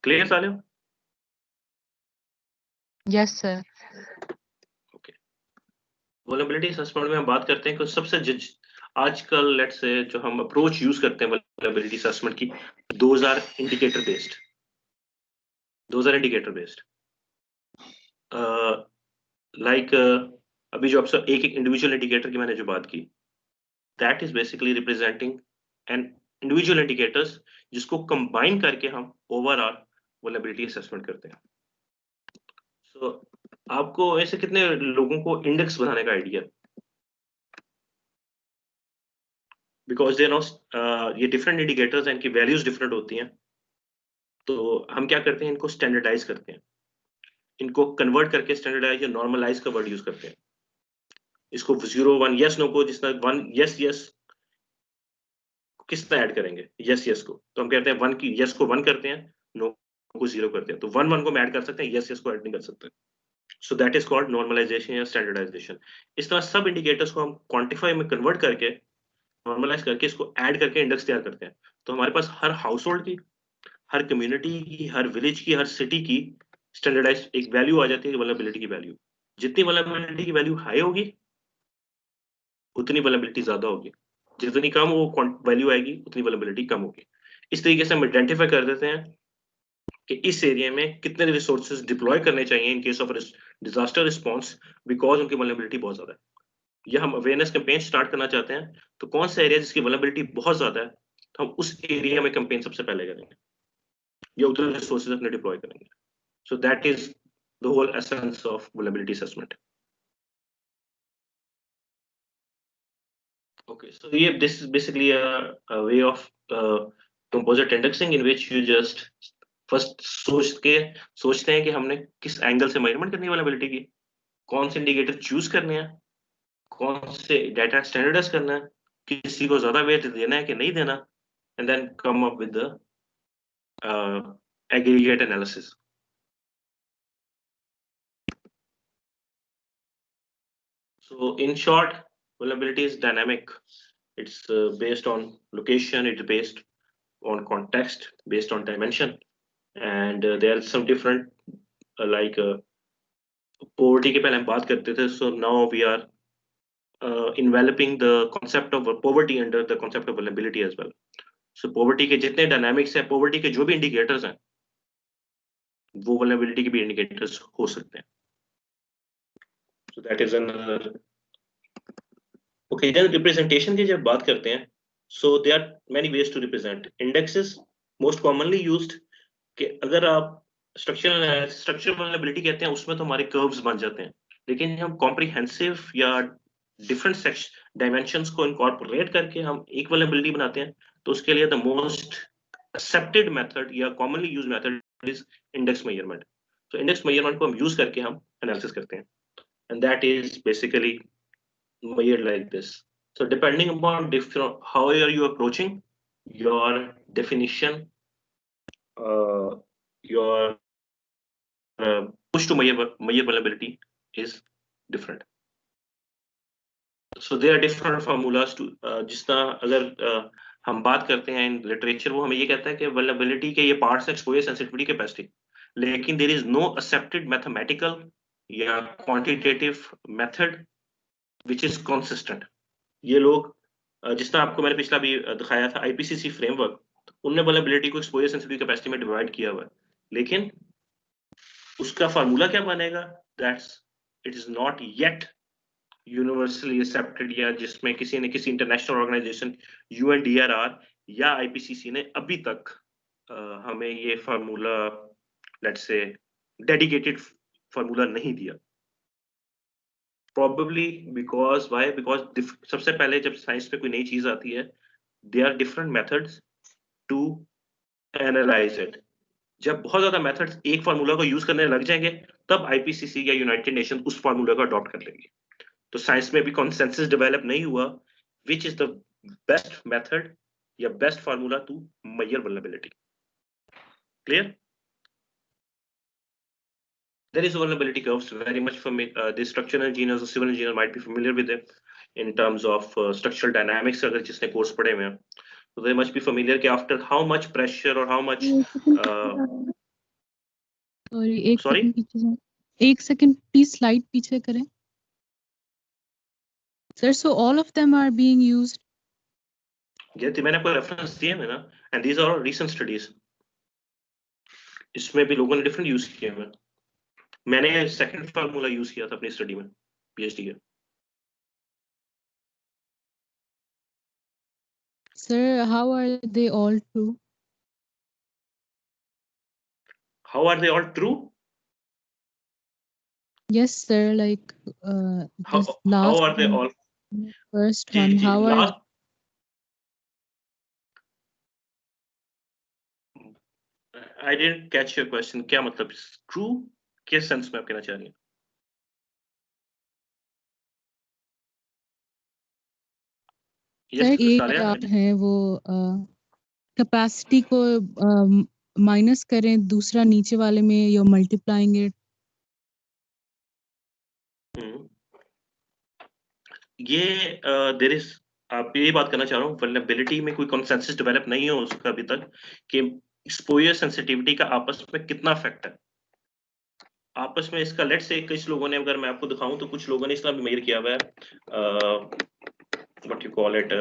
क्लियर साले? Yes sir. Okay, vulnerability assessment में हम बात करते हैं कि सबसे आजकल लेट्स से जो हम अप्रोच यूज करते हैं वल्नरेबिलिटी असेसमेंट की, those are indicator based. Like अभी जो आपसे एक इंडिविजुअल इंडिकेटर की मैंने जो बात की, that is basically representing an individual indicators जिसको कंबाइन करके हम ओवरऑल वल्नरेबिलिटी असेसमेंट करते हैं। सो आपको ऐसे कितने लोगों को इंडेक्स बनाने का आइडिया? बिकॉज दे नो ये डिफरेंट इंडिकेटर्स हैं, इनकी वैल्यूज डिफरेंट होती हैं, तो हम क्या करते हैं, इनको स्टैंडर्डाइज करते हैं, इनको कन्वर्ट करके स्टैंडर्डाइज या नॉर्मलाइज का वर्ड यूज करते हैं। इसको 0 1 यस नो को जिसना 1 यस किसना ऐड करेंगे, यस को, तो हम कहते हैं 1 की यस को 1 करते हैं, नो को 0 करते हैं। तो 1 को हम ऐड कर सकते हैं, यस को ऐड नहीं कर सकते। So that is called normalization या स्टैंडर्डाइजेशन। इस तरह सब इंडिकेटर्स को हम क्वांटिफाई में कन्वर्ट करके नॉर्मलाइज करके इसको ऐड करके इंडेक्स तैयार करते हैं। तो हमारे पास हर हाउस होल्ड की, हर कम्युनिटी की, हर विलेज की, हर सिटी की स्टैंडर्डाइज एक वैल्यू आ जाती है वल्नरेबिलिटी की वैल्यू। जितनी वल्नरेबिलिटी की वैल्यू हाई होगी उतनी वल्नरेबिलिटी ज्यादा होगी, जितनी कम वो वैल्यू आएगी उतनी वल्नरेबिलिटी कम होगी। इस तरीके से हम आइडेंटिफाई कर देते हैं कि इस एरिया में कितने रिसोर्सेज डिप्लॉय करने चाहिए इन case of disaster response, because उनकी वल्नरेबिलिटी बहुत ज्यादा है। या हम अवेयरनेस कैंपेन स्टार्ट करना चाहते हैं, तो कौन सा एरिया जिसकी वल्नरेबिलिटी बहुत ज्यादा है, तो हम उस एरिया में कैंपेन सबसे पहले करेंगे या उधर रिसोर्सेज अपने डिप्लॉय करेंगे। So that is the whole essence of vulnerability assessment. Okay, so yeah, this is basically a way of composite indexing in which you just first सोचते हैं कि हमने किस एंगल से मेजरमेंट करनी है वल्नरेबिलिटी की, कौन से इंडिकेटर चूज करने हैं, कौन से डाटा स्टैंडर्डाइज करना है, किसी को ज्यादा वेट देना है कि नहीं देना, and then come up with the aggregate analysis. So in short, vulnerability is dynamic. It's based on location, it's based on context, based on dimension, and there are some different like poverty के पहले हम बात करते थे, so now we are enveloping the concept of poverty under the concept of vulnerability as well. So poverty के जितने dynamics हैं, poverty के जो भी indicators हैं, वो vulnerability के भी indicators हो सकते हैं. So that is another. Okay, then representation की जब बात करते हैं, so there are many ways to represent. Indexes most commonly used कि अगर आप स्ट्रक्चरल वल्नरेबिलिटी कहते हैं, उसमें तो हमारे कर्व्स बन जाते हैं, लेकिन हम कॉम्प्रिहेंसिव या डिफरेंट डायमेंशंस को इनकॉर्पोरेट करके हम एक वल्नरेबिलिटी बनाते हैं, तो उसके लिए द मोस्ट एक्सेप्टेड मेथड या commonly used method is index measurement. तो इंडेक्स मेजरमेंट को हम यूज करके हम एनालिसिस करते हैं, and that is basically measured like this. So depending upon how are you approaching your definition, your push to measure vulnerability is different. So there are different formulas to जिस तरह अगर हम बात करते हैं इन लिटरेचर, वो हमें ये कहता है कि vulnerability के ये पार्ट्स हैं exposure, sensitivity, capacity, लेकिन there is no accepted mathematical या quantitative method which is consistent. ये लोग जिस तरह आपको मैंने पिछला भी दिखाया था IPCC फ्रेमवर्क, उनने vulnerability को exposure, sensitivity, capacity में डिवाइड किया हुआ है, लेकिन उसका फार्मूला क्या बनेगा, that's it is not yet universally accepted, या जिसमें किसी ने किसी इंटरनेशनल ऑर्गेनाइजेशन UNDRR या IPCC ने अभी तक हमें ये formula, let's say dedicated formula नहीं दिया। Probably because why? Because सबसे पहले जब साइंस पे कोई नई चीज आती है, there are different methods to analyze it. जब बहुत ज्यादा मेथड्स एक फार्मूला को यूज करने लग जाएंगे, तब IPCC या यूनाइटेड नेशन उस फार्मूला को अडॉप्ट कर लेगी। तो साइंस में भी कॉन्सेंसस डेवलप नहीं हुआ which is the best method या best formula to measure vulnerability. Clear? There is vulnerability curves very much for me. The structural engineers or civil engineer might be familiar with them in terms of structural dynamics. अगर जिसने course पढ़े हुए हैं, so they must be familiar कि after how much pressure or how much एक second please slide पीछे करें sir. So all of them are being used. Yeah, मैंने आपको रेफरेंस दिए हैं ना, and these are all recent studies. इसमें भी लोगों ने डिफरेंट यूज किए हैं। मैंने सेकंड फार्मूला यूज किया था अपनी स्टडी में, PhD के। Sir, how are they all true? How are they all true? Yes, sir. Like how are they all? First one. How are? I didn't catch your question. क्या मतलब true किस sense में आप कहना चाह रही हैं? एक है वो कैपेसिटी को माइनस करें दूसरा नीचे वाले में या मल्टीप्लाइंग इट। ये देयर इज, आप ये बात करना चाह रहा हूँ वल्नरेबिलिटी में कोई कंसेंसस डेवलप नहीं हो उसका अभी तक कि एक्सपोजर सेंसिटिविटी का आपस में कितना इफेक्ट है। आपस में इसका लेट से कुछ लोगों ने, अगर मैं आपको दिखाऊं तो कुछ लोगों ने इसका भी मेजर किया हुआ है, what you call it,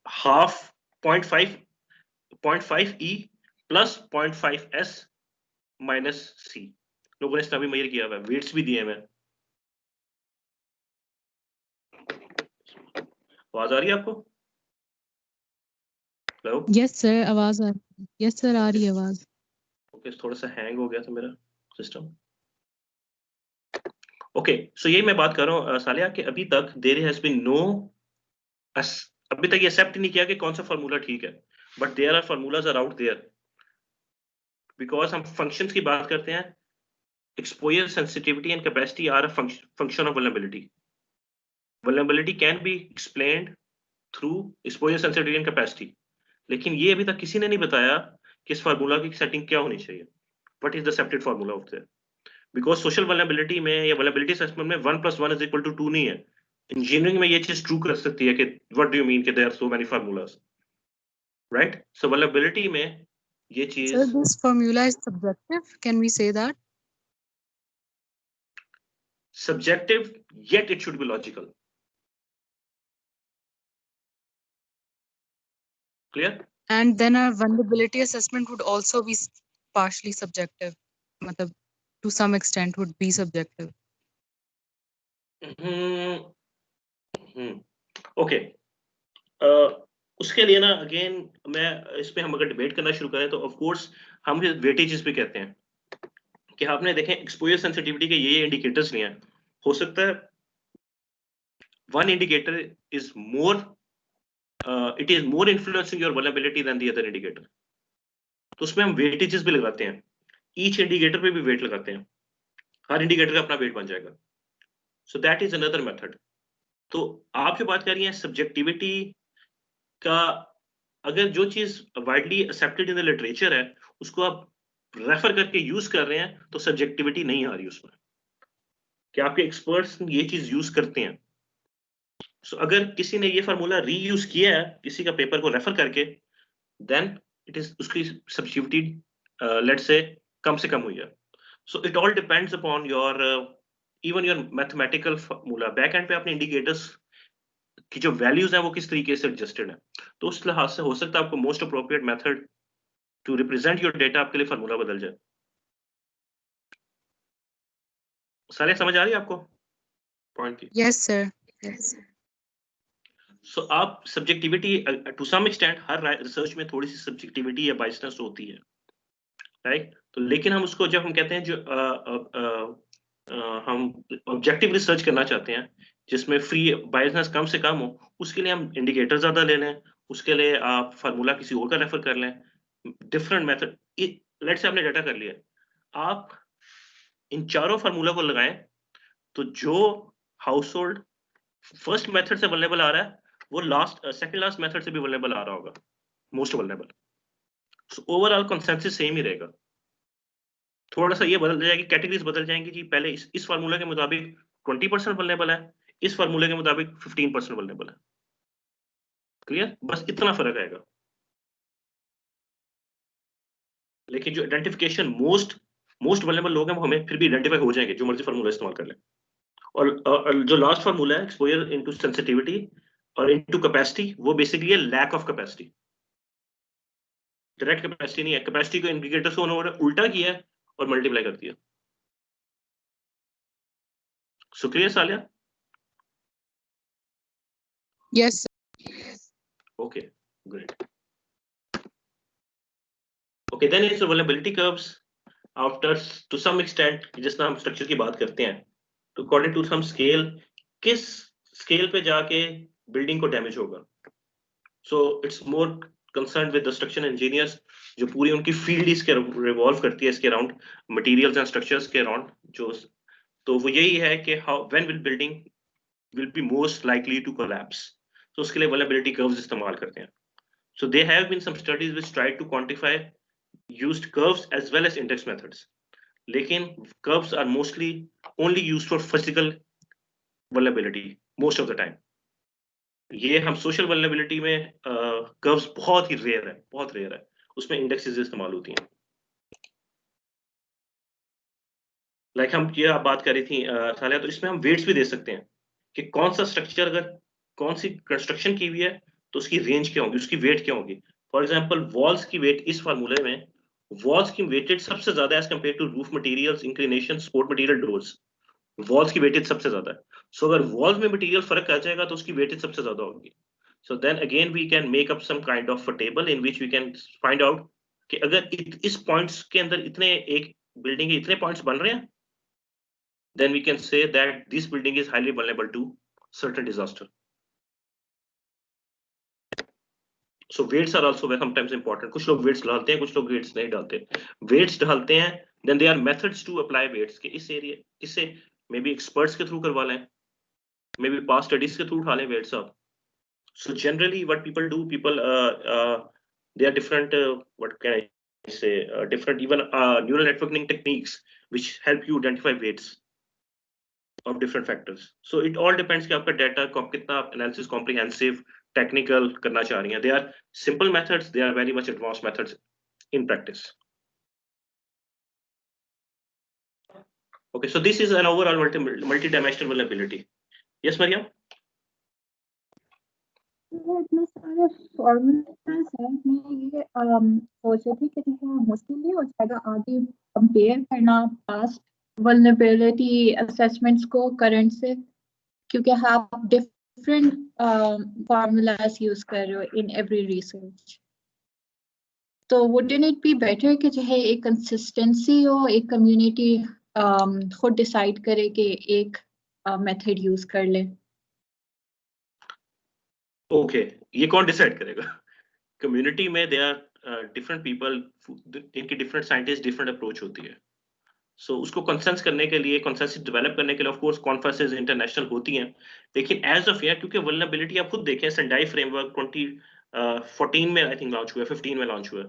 half 0.5 E plus 0.5 S minus C, लोगों ने इसका भी मेजर किया हुआ है, वेट्स भी दिए हैं। आवाज आ रही है आपको? हेलो? यस सर, आवाज आ रही है। यस सर, आ रही है आवाज। ओके, थोड़ा सा हैंग हो गया था मेरा सिस्टम। ओके, सो यही मैं बात कर रहा हूँ सालिया, कि अभी तक देयर हैज बीन नो, अभी तक ये एक्सेप्ट नहीं किया कि कौन सा फार्मूला ठीक है, but there are formulas are out there, because हम फंक्शंस की बात करते हैं। Exposure, sensitivity and capacity are a function of vulnerability. Vulnerability can be explained through exposure, sensitivity and capacity, लेकिन ये अभी तक किसी ने नहीं बताया कि इस फार्मूला की सेटिंग क्या होनी चाहिए, what is the accepted formula of their, because social vulnerability में या वल्नरेबिलिटी असेसमेंट में 1 + 1 = 2 नहीं है। इंजीनियरिंग में ये चीज ट्रू कर सकती है कि व्हाट डू यू मीन कि there are so many formulas, right? So vulnerability में ये Sir, चीज this formula is subjective. Can we say that? subjective, yet it should be logical. Clear? And then our vulnerability assessment would also be partially subjective. Matlab, to some extent would be subjective. Okay, उसके लिए ना again मैं इस पे हम अगर debate करना शुरू करें तो ऑफ कोर्स हम वेटेजेस भी कहते हैं कि आपने देखें एक्सपोजर सेंसिटिविटी के ये इंडिकेटर्स नहीं है, हो सकता है one indicator is more it is more influencing your vulnerability than the other indicator, तो उसमें हम वेटेजेस भी लगाते हैं, ईच इंडिकेटर पे भी वेट लगाते हैं, हर इंडिकेटर का अपना वेट बन जाएगा, सो दैट इज अनदर मेथड। तो आप जो बात कर रही हैं सब्जेक्टिविटी का, अगर जो चीज widely accepted in the literature है उसको आप रेफर करके यूज कर रहे हैं तो सब्जेक्टिविटी नहीं आ रही उसमें, कि आपके एक्सपर्ट्स ये चीज यूज करते हैं। सो अगर किसी ने ये फार्मूला रीयूज किया है किसी का पेपर को रेफर करके, देन इट इज उसकी सब्जेक्टिविटी लेट्स से कम हुई है। So it all depends upon your even your mathematical formula, back and पे अपने इंडिकेटर्स की जो वैल्यूज है वो किस तरीके से एडजस्टेड है, तो उस लिहाज से हो सकता है आपको most appropriate method to represent your data आपके लिए फार्मूला बदल जाए। सारे समझ आ रही है आपको पॉइंट की? Yes, sir. Yes. सो आप सब्जेक्टिविटी टू सम एक्सटेंट हर रिसर्च में थोड़ी सी सब्जेक्टिविटी या बायसनेस होती है, राइट? तो लेकिन हम उसको जब हम कहते हैं जो हम ऑब्जेक्टिव रिसर्च करना चाहते हैं जिसमें फ्री बायसनेस कम से कम हो, उसके लिए हम इंडिकेटर ज्यादा ले लें, उसके लिए आप फार्मूला किसी और का रेफर कर लें, डिफरेंट मेथड। लेट्स से आपने डाटा कर लिया, आप इन चारों फार्मूला को लगाएं तो जो हाउस होल्ड फर्स्ट मेथड से वल्नरेबल आ रहा है वो सेकंड लास्ट मेथड से भी वल्नरेबल आ रहा होगा, most vulnerable. So overall consensus same ही रहेगा, थोड़ा सा ये बदल जाएगी, कैटेगरीज बदल जाएंगी कि पहले इस फार्मूला के मुताबिक 20% वल्नरेबल है, इस फार्मूले के मुताबिक 15% वल्नरेबल है। क्लियर? बस इतना फर्क आएगा, लेकिन जो आइडेंटिफिकेशन मोस्ट वल्नरेबल लोग हैं वो हमें फिर भी आइडेंटिफाई हो जाएंगे जो मर्जी फार्मूला इस्तेमाल कर लें। और जो लास्ट फार्मूला है एक्सपोजर इनटू सेंसिटिविटी और इनटू कैपेसिटी, वो बेसिकली है lack of capacity, direct capacity नहीं है। कैपेसिटी को इंडिकेटर से उन्होंने उल्टा किया है और मल्टीप्लाई कर दिया। शुक्रिया सालिया। Yes, sir. Okay, great. Okay, then it's vulnerability curves after to some extent, जिस तरह हम स्ट्रक्चर की बात करते हैं, तो अकॉर्डिंग टू सम स्केल, किस स्केल पे जाके बिल्डिंग को डैमेज होगा। So it's more concern with the structure engineers, जो पूरी उनकी फील्ड इसके रिवॉल्व करती है इसके अराउंड, मटेरियल्स एंड स्ट्रक्चर्स के अराउंड, जो तो वो यही है कि how when will building will be most likely to collapse, तो उसके लिए वल्नरेबिलिटी कर्व्स इस्तेमाल करते हैं। So there have been some studies which tried to quantify used curves as well as index methods. लेकिन curves are mostly only used for physical vulnerability most of the time. ये हम social vulnerability में curves बहुत ही rare है, बहुत rare है, उसमें indexes इस्तेमाल होती हैं। लाइक हम ये आप बात कर रही थी सालिया, तो इसमें हम वेट्स भी दे सकते हैं कि कौन सा स्ट्रक्चर, अगर कौन सी कंस्ट्रक्शन की हुई है तो उसकी रेंज क्या होगी, उसकी वेट क्या होगी। फॉर एग्जांपल वॉल्स की वेट इस फार्मूले में, वॉल्स की वेटेज सबसे ज्यादा as compare to roof materials, inclination, support material, doors, walls की वेटेज सबसे ज्यादा है। सो अगर वॉल्स में मटेरियल फर्क आ जाएगा तो उसकी वेटेज सबसे ज्यादा होगी। So then again we can make up some kind of a table in which we can find out कि अगर इस पॉइंट्स के अंदर इतने, एक बिल्डिंग के इतने पॉइंट्स बन रहे हैं, then we can say that this building is highly vulnerable to certain disaster. So weights are also sometimes important. कुछ लोग weights डालते हैं, कुछ लोग weights नहीं डालते। Weights डालते हैं, then there are methods to apply weights कि इस एरिया, इससे maybe experts के through करवा लें, maybe past studies के through उठा लें weights आप। So generally what people do, people there are different what can I say, different even neural networking techniques which help you identify weights of different factors. So it all depends कि आपका data को आप कितना analysis comprehensive technical करना चाह रही हैं। They are simple methods, they are very much advanced methods in practice. Okay, so this is an overall multi-dimensional vulnerability. Yes, Mariam? इतने सारे फॉर्मूलाज हैं, मैं ये सोच रही थी कि मुश्किल नहीं हो जाएगा आगे कंपेयर करना पास्ट वल्नरेबिलिटी असेसमेंट्स को करंट से, क्योंकि आप डिफरेंट फॉर्मूलाज यूज कर रहे हो इन एवरी रिसर्च। तो वुडंट इट बी बेटर कि जो है एक कंसिस्टेंसी हो, एक कम्युनिटी खुद डिसाइड करे कि एक मेथड यूज कर ले। ओके, ये कौन डिसाइड करेगा? कम्युनिटी में दे आर डिफरेंट पीपल, इनकी डिफरेंट साइंटिस्ट, डिफरेंट अप्रोच होती है। सो उसको कंसेंस करने के लिए, कंसेंसस डेवलप करने के लिए ऑफ कोर्स कॉन्फ्रेंसेस इंटरनेशनल होती हैं, लेकिन एज ऑफ यह क्योंकि वल्नरेबिलिटी आप खुद देखें, सेंडाई फ्रेमवर्क 2014 में आई थिंक लॉन्च हुआ, 15 में लॉन्च हुआ।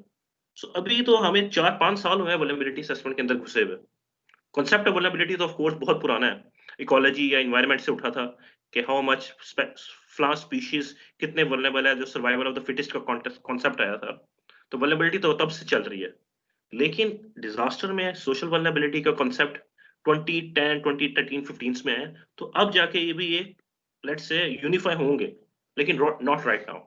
सो अभी तो हमें 4-5 साल हुए हैं वल्नरेबिलिटी असेसमेंट के अंदर घुसे हुए। कॉन्सेप्ट ऑफ वल्नरेबिलिटी तो ऑफ कोर्स बहुत पुराना है, इकोलॉजी या एनवायरनमेंट से उठा था कि हाउ मच फ्लावर स्पीशीज कितने वल्नरेबल है, जो सर्वाइवल ऑफ द फिटेस्ट का कॉन्सेप्ट आया था। तो वल्नरेबिलिटी तो तब से चल रही है, लेकिन डिजास्टर में सोशल वल्नरेबिलिटी का कॉन्सेप्ट 2010, 2013, 15 में है। तो अब जाके ये भी ये लेट्स से यूनिफाई होंगे, लेकिन नॉट राइट नाउ।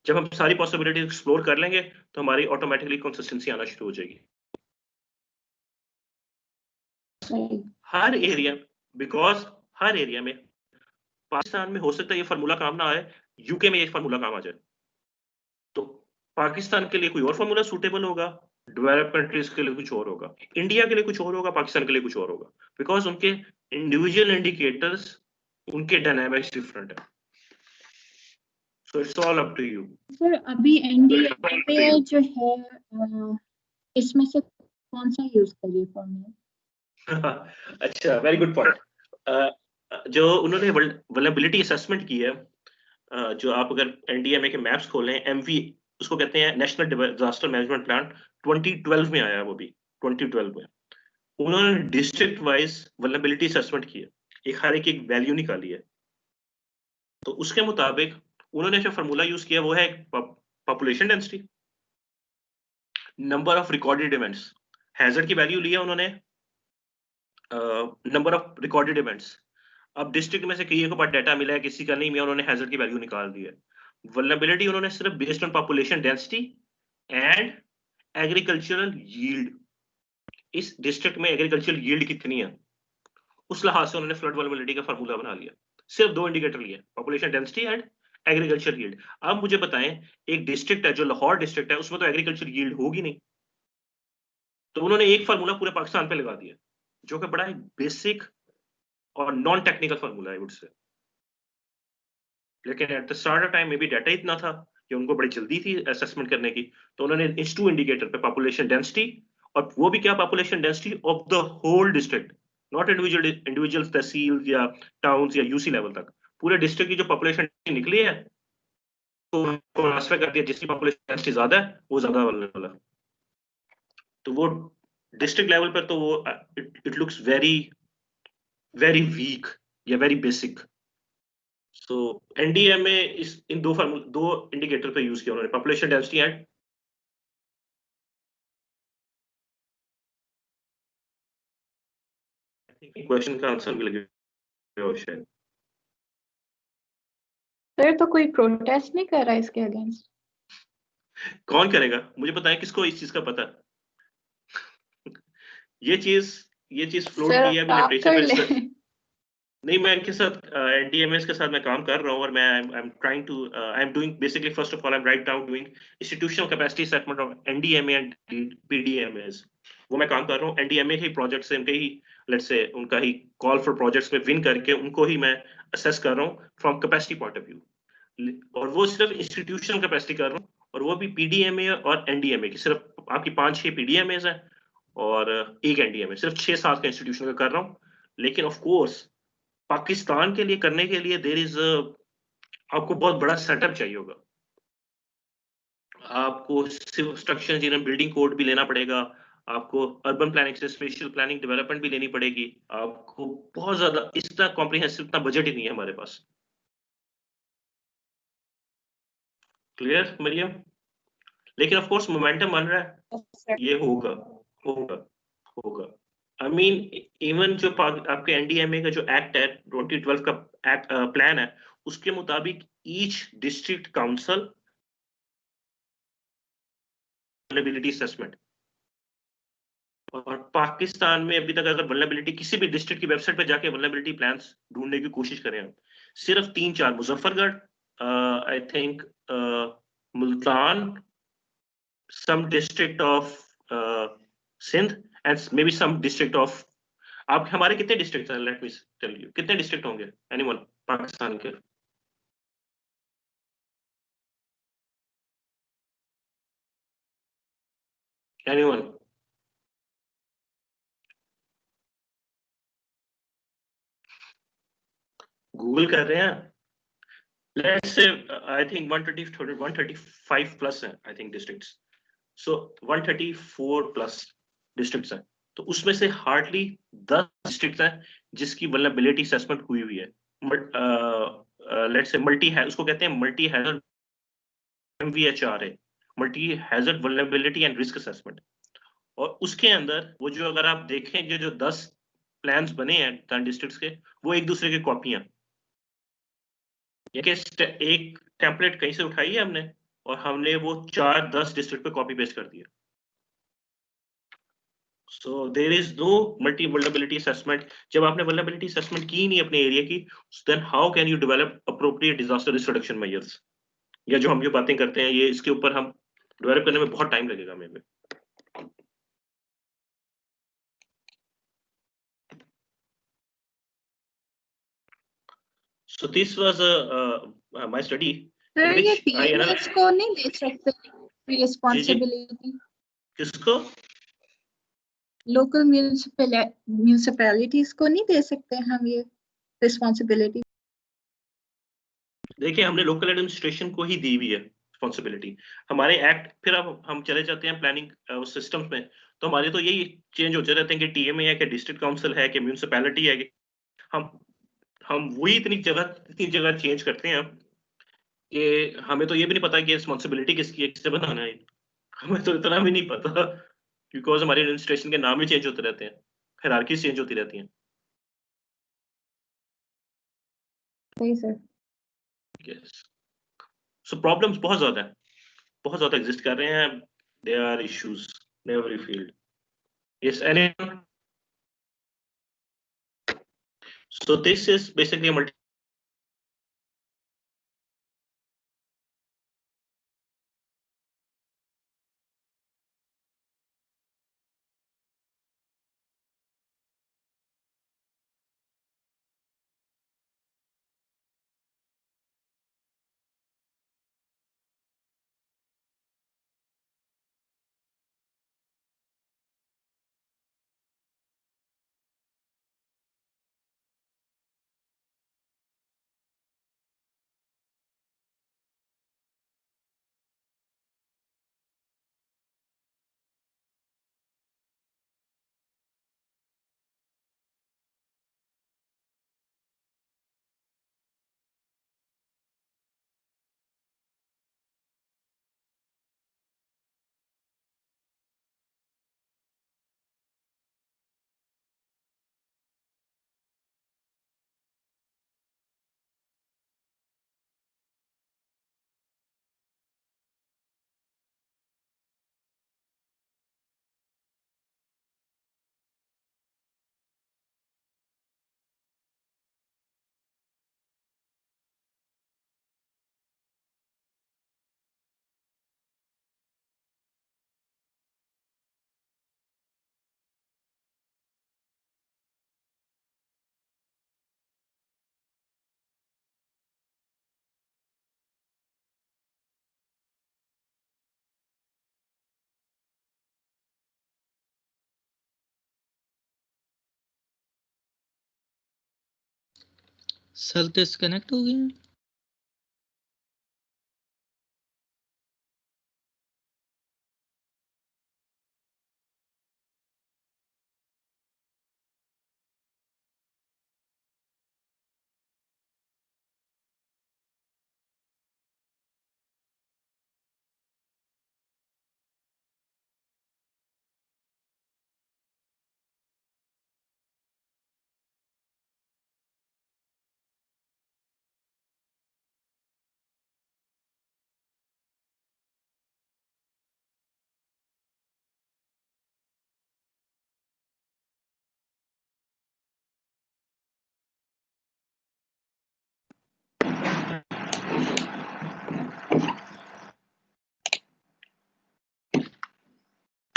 जब हम सारी पॉसिबिलिटी एक्सप्लोर कर लेंगे तो हमारी ऑटोमेटिकली कंसिस्टेंसी आना शुरू हो जाएगी हर एरिया, बिकॉज हर एरिया में। पाकिस्तान में हो सकता है ये फार्मूला काम ना आए, यूके में ये फार्मूला काम आ जाए, तो पाकिस्तान के लिए कोई और फार्मूला सूटेबल होगा, डेवलप कंट्रीज के लिए कुछ और होगा, इंडिया के लिए कुछ और होगा, पाकिस्तान के लिए कुछ और होगा, बिकॉज उनके इंडिविजुअल इंडिकेटर्स, उनके डायनामिक्स डिफरेंट है। So it's all up to you. Sir अभी एनडीए में जो है इसमें से कौन सा यूज करिए फॉर्मूला? अच्छा, वेरी गुड पॉइंट। जो उन्होंने वल्नरेबिलिटी असेसमेंट की है, जो आप अगर एनडीएमए के मैप्स खोलें, एमवी उसको कहते हैं, नेशनल डिजास्टर मैनेजमेंट प्लान, 2012 में आया, वो भी 2012 में उन्होंने डिस्ट्रिक्ट वाइज वल्नरेबिलिटी असेसमेंट की है, एक हर एक वैल्यू निकाली है। तो उसके मुताबिक उन्होंने जो फार्मूला यूज किया वो है population density, number of recorded events, hazard की वैल्यू लिया उन्होंने, नंबर ऑफ रिकॉर्डेड इवेंट्स। अब डिस्ट्रिक्ट में से कई को पास डाटा मिला है, किसी का नहीं मिला, उन्होंने हैजर्ड की वैल्यू निकाल दी है। वल्नरेबिलिटी उन्होंने सिर्फ based on population density and agricultural yield, इस डिस्ट्रिक्ट में एग्रीकल्चरल यील्ड कितनी है, उस लिहाज से उन्होंने फ्लड वल्नरेबिलिटी का फार्मूला बना लिया। सिर्फ 2 इंडिकेटर लिए, population density and agriculture yield. अब मुझे बताएं, एक डिस्ट्रिक्ट है जो लाहौर डिस्ट्रिक्ट है, उसमें तो एग्रीकल्चर यील्ड होगी नहीं, तो उन्होंने एक फार्मूला पूरे पाकिस्तान पे लगा दिया, जो कि बड़ा बेसिक और नॉन टेक्निकल फार्मूला है वुड से। लेकिन at the start of time में भी डाटा इतना था कि उनको बड़ी जल्दी थी असेसमेंट करने की, तो उन्होंने इस 2 इंडिकेटर पे पॉपुलेशन डेंसिटी, और वो भी क्या, population density of the whole district, not individual tehsil या टाउन्स या यूसी लेवल तक, पूरे डिस्ट्रिक्ट की जो पॉपुलेशन निकली है तो ट्रांसफर कर दिया, जिसकी पॉपुलेशन डेंसिटी ज्यादा है वो ज्यादा वाला। तो वो डिस्ट्रिक्ट लेवल पर तो वो it looks very very weak या वेरी बेसिक। सो एनडीएमए इस इन 2 इंडिकेटर पे यूज किया उन्होंने, पॉपुलेशन डेंसिटी एंड क्वेश्चन का आंसर भी लगे हो शायद। सर तो कोई प्रोटेस्ट नहीं कर रहा है इसके अगेंस्ट? कौन करेगा? मुझे बताएं किसको इस चीज का पता है? ये चीज फ्लोट सर की है अभी आप लिटरेचर कर में ले। रिसर्च। नहीं, मैं इनके साथ एनडीएमएस के साथ मैं काम कर रहा हूँ और मैं I am trying to I am doing basically first of all I am right now doing institutional capacity assessment of NDMA and PDMS. वो मैं काम कर रहा हूँ एनडीएमए ही प्रोजेक्ट से उनके ही लेट्स से उनका ही कॉल फॉर प्रोजेक्ट्स में विन करके उनको ही मैं असेस कर रहा हूँ from capacity point of view. और वो सिर्फ इंस्टीट्यूशनल कैपेसिटी कर रहा हूँ और वो भी पीडीएमए और एनडीएमए की सिर्फ आपकी 5-6 पीडीएमएस है और एक एनडीएमए सिर्फ 6-7 का इंस्टीट्यूशन का कर रहा हूँ। लेकिन ऑफ कोर्स पाकिस्तान के लिए करने के लिए देर इज आपको बहुत बड़ा सेटअप चाहिए होगा। आपको civil structure engineer building code भी लेना पड़ेगा, आपको अर्बन प्लानिंग से स्पेशल प्लानिंग डेवलपमेंट भी लेनी पड़ेगी, आपको बहुत ज्यादा इतना कॉम्प्रिहेंसिव इतना बजट ही नहीं है हमारे पास। क्लियर मरियम? लेकिन ऑफ कोर्स मोमेंटम बन रहा है, ये होगा होगा होगा। आई मीन इवन जो आपके एनडीएमए का जो एक्ट है 2012 का एक्ट प्लान है उसके मुताबिक each district council vulnerability assessment. और पाकिस्तान में अभी तक अगर वल्नरेबिलिटी किसी भी डिस्ट्रिक्ट की वेबसाइट पे जाके वल्नरेबिलिटी प्लान्स ढूंढने की कोशिश करें हम सिर्फ 3-4 Muzaffargarh, I think Multan, some district of Sindh and maybe some district of आप हमारे कितने डिस्ट्रिक्ट हैं? लेट मी टेल यू कितने डिस्ट्रिक्ट होंगे एनीवन पाकिस्तान के? एनीवन? गूगल कर रहे हैं? Let's say I think 135 plus है I think districts. So 134 plus districts हैं तो उसमें से हार्डली 10 डिस्ट्रिक्ट्स हैं जिसकी वल्नरेबिलिटी असेसमेंट हुई हुई है। लेट्स से मल्टी है उसको कहते हैं multi hazard MVHRA, multi hazard vulnerability and risk assessment. और उसके अंदर वो जो अगर आप देखें जो 10 प्लान्स बने हैं 10 डिस्ट्रिक्ट्स के वो एक दूसरे की कॉपियां एक टेम्पलेट कहीं से उठाई है हमने और हमने वो 4-10 डिस्ट्रिक्ट पे कॉपी पेस्ट कर दिया। So there is no multi vulnerability assessment. जब आपने वल्नरेबिलिटी असेसमेंट की नहीं अपने एरिया की then how can you develop appropriate disaster risk reduction measures? या जो हम जो बातें करते हैं ये इसके ऊपर हम डेवलप करने में बहुत टाइम लगेगा हमें। So this was my study in sir ये which I पीएमएस को नहीं दे सकते रिस्पांसिबिलिटी? किसको? लोकल म्यूनिसिपैलिटीज को नहीं दे सकते हम ये रिस्पांसिबिलिटी? देखिए हमने लोकल एडमिनिस्ट्रेशन को ही दी हुई है रिस्पांसिबिलिटी हमारे एक्ट। फिर अब हम चले जाते हैं प्लानिंग सिस्टम्स में तो हमारे तो यही चेंज होते रहते हैं कि टीएमए है कि डिस्ट्रिक्ट काउंसिल है कि म्यूनिसिपैलिटी है कि हम वही इतनी जगह चेंज करते हैं कि हमें तो ये भी नहीं पता कि रिस्पांसिबिलिटी किसकी है किससे बनाना है। हमें तो इतना भी नहीं पता बिकॉज हमारे एडमिनिस्ट्रेशन के नाम ही चेंज होते रहते हैं, हायरार्कीज चेंज होती रहती हैं। सही सर। यस सो प्रॉब्लम्स बहुत ज्यादा एग्जिस्ट कर रहे हैं। They are issues in every field. Yes anyone? So this is basically multi sir disconnect हो गए।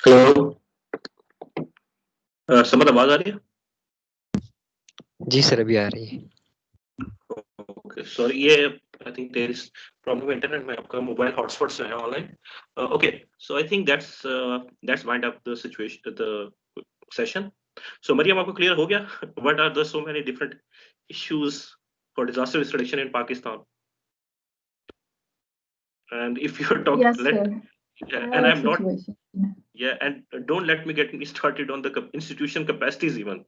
हेलो समर, आवाज आ रही है? जी सर, अभी आ रही है। ओके सॉरी, ये I think there is problem internet में, आपका मोबाइल हॉटस्पॉट से है online. Okay, so I think that's wind up the situation, the session. So Mariam, आपको क्लियर हो गया what are the so many different issues for disaster risk reduction in Pakistan? And if you're talking, Yes, sir. and I'm not, Situation. yeah, and don't let me get me started on the institution capacities even.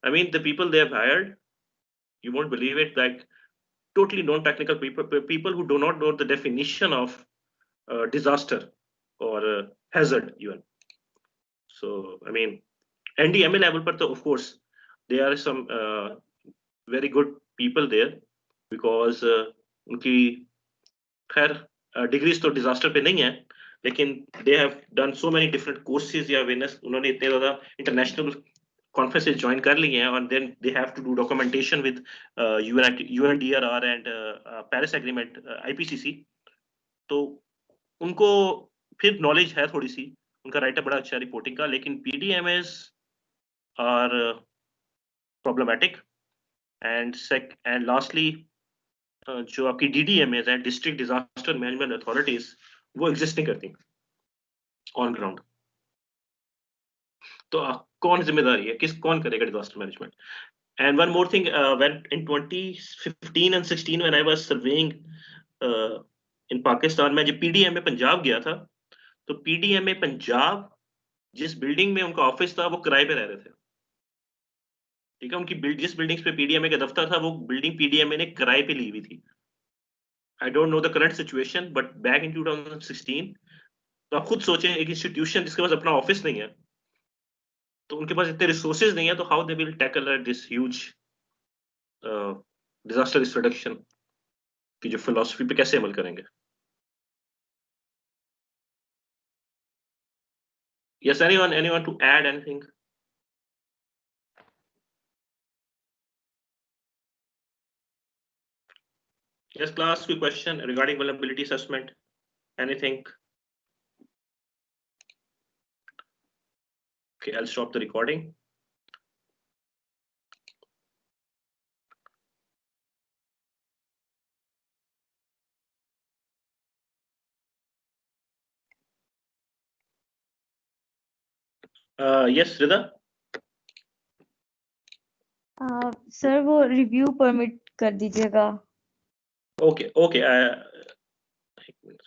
I mean, the people they have hired, you won't believe it, like totally non-technical people who do not know the definition of disaster or hazard even. So, I mean, NDMA level, but of course, there are some very good people there because उनकी खैर degrees तो disaster पे नहीं है, लेकिन they have done so many different courses या awareness, उन्होंने इतने ज्यादा इंटरनेशनल कॉन्फ्रेंसेस ज्वाइन कर लिए हैं, और then they have to do documentation with UNDRR and Paris agreement, IPCC। तो उनको फिर नॉलेज है थोड़ी सी, उनका राइटर बड़ा अच्छा रिपोर्टिंग का, लेकिन PDMAs are problematic. And lastly जो आपकी DDMAs है, डिस्ट्रिक्ट डिजास्टर मैनेजमेंट अथॉरिटीज, वो एग्जिस्ट नहीं करती ऑन ग्राउंड। तो कौन जिम्मेदारी है, कौन करेगा disaster management? And one more thing, when in 2015 and 16 when I was surveying in Pakistan, मैं जब PDMA पंजाब गया था, तो PDMA पंजाब जिस बिल्डिंग में उनका ऑफिस था, वो किराए पे रह रहे थे। ठीक है, उनकी जिस बिल्डिंग्स पे PDMA का दफ्तर था, वो बिल्डिंग PDMA ने किराए पे ली हुई थी। आई don't know the current situation, but back in 2016, तो आप खुद सोचें, एक इंस्टीट्यूशन जिसके पास अपना ऑफिस नहीं है, तो उनके पास इतने रिसोर्सेज नहीं है, तो how they will tackle this huge disaster risk reduction की जो फिलॉसफी पे कैसे अमल करेंगे? Yes, anyone to add anything? Yes, class, quick question regarding vulnerability assessment. Anything? Okay, I'll stop the recording. Yes, Rida? Sir वो review permit कर दीजिएगा। Okay, okay. एक minute.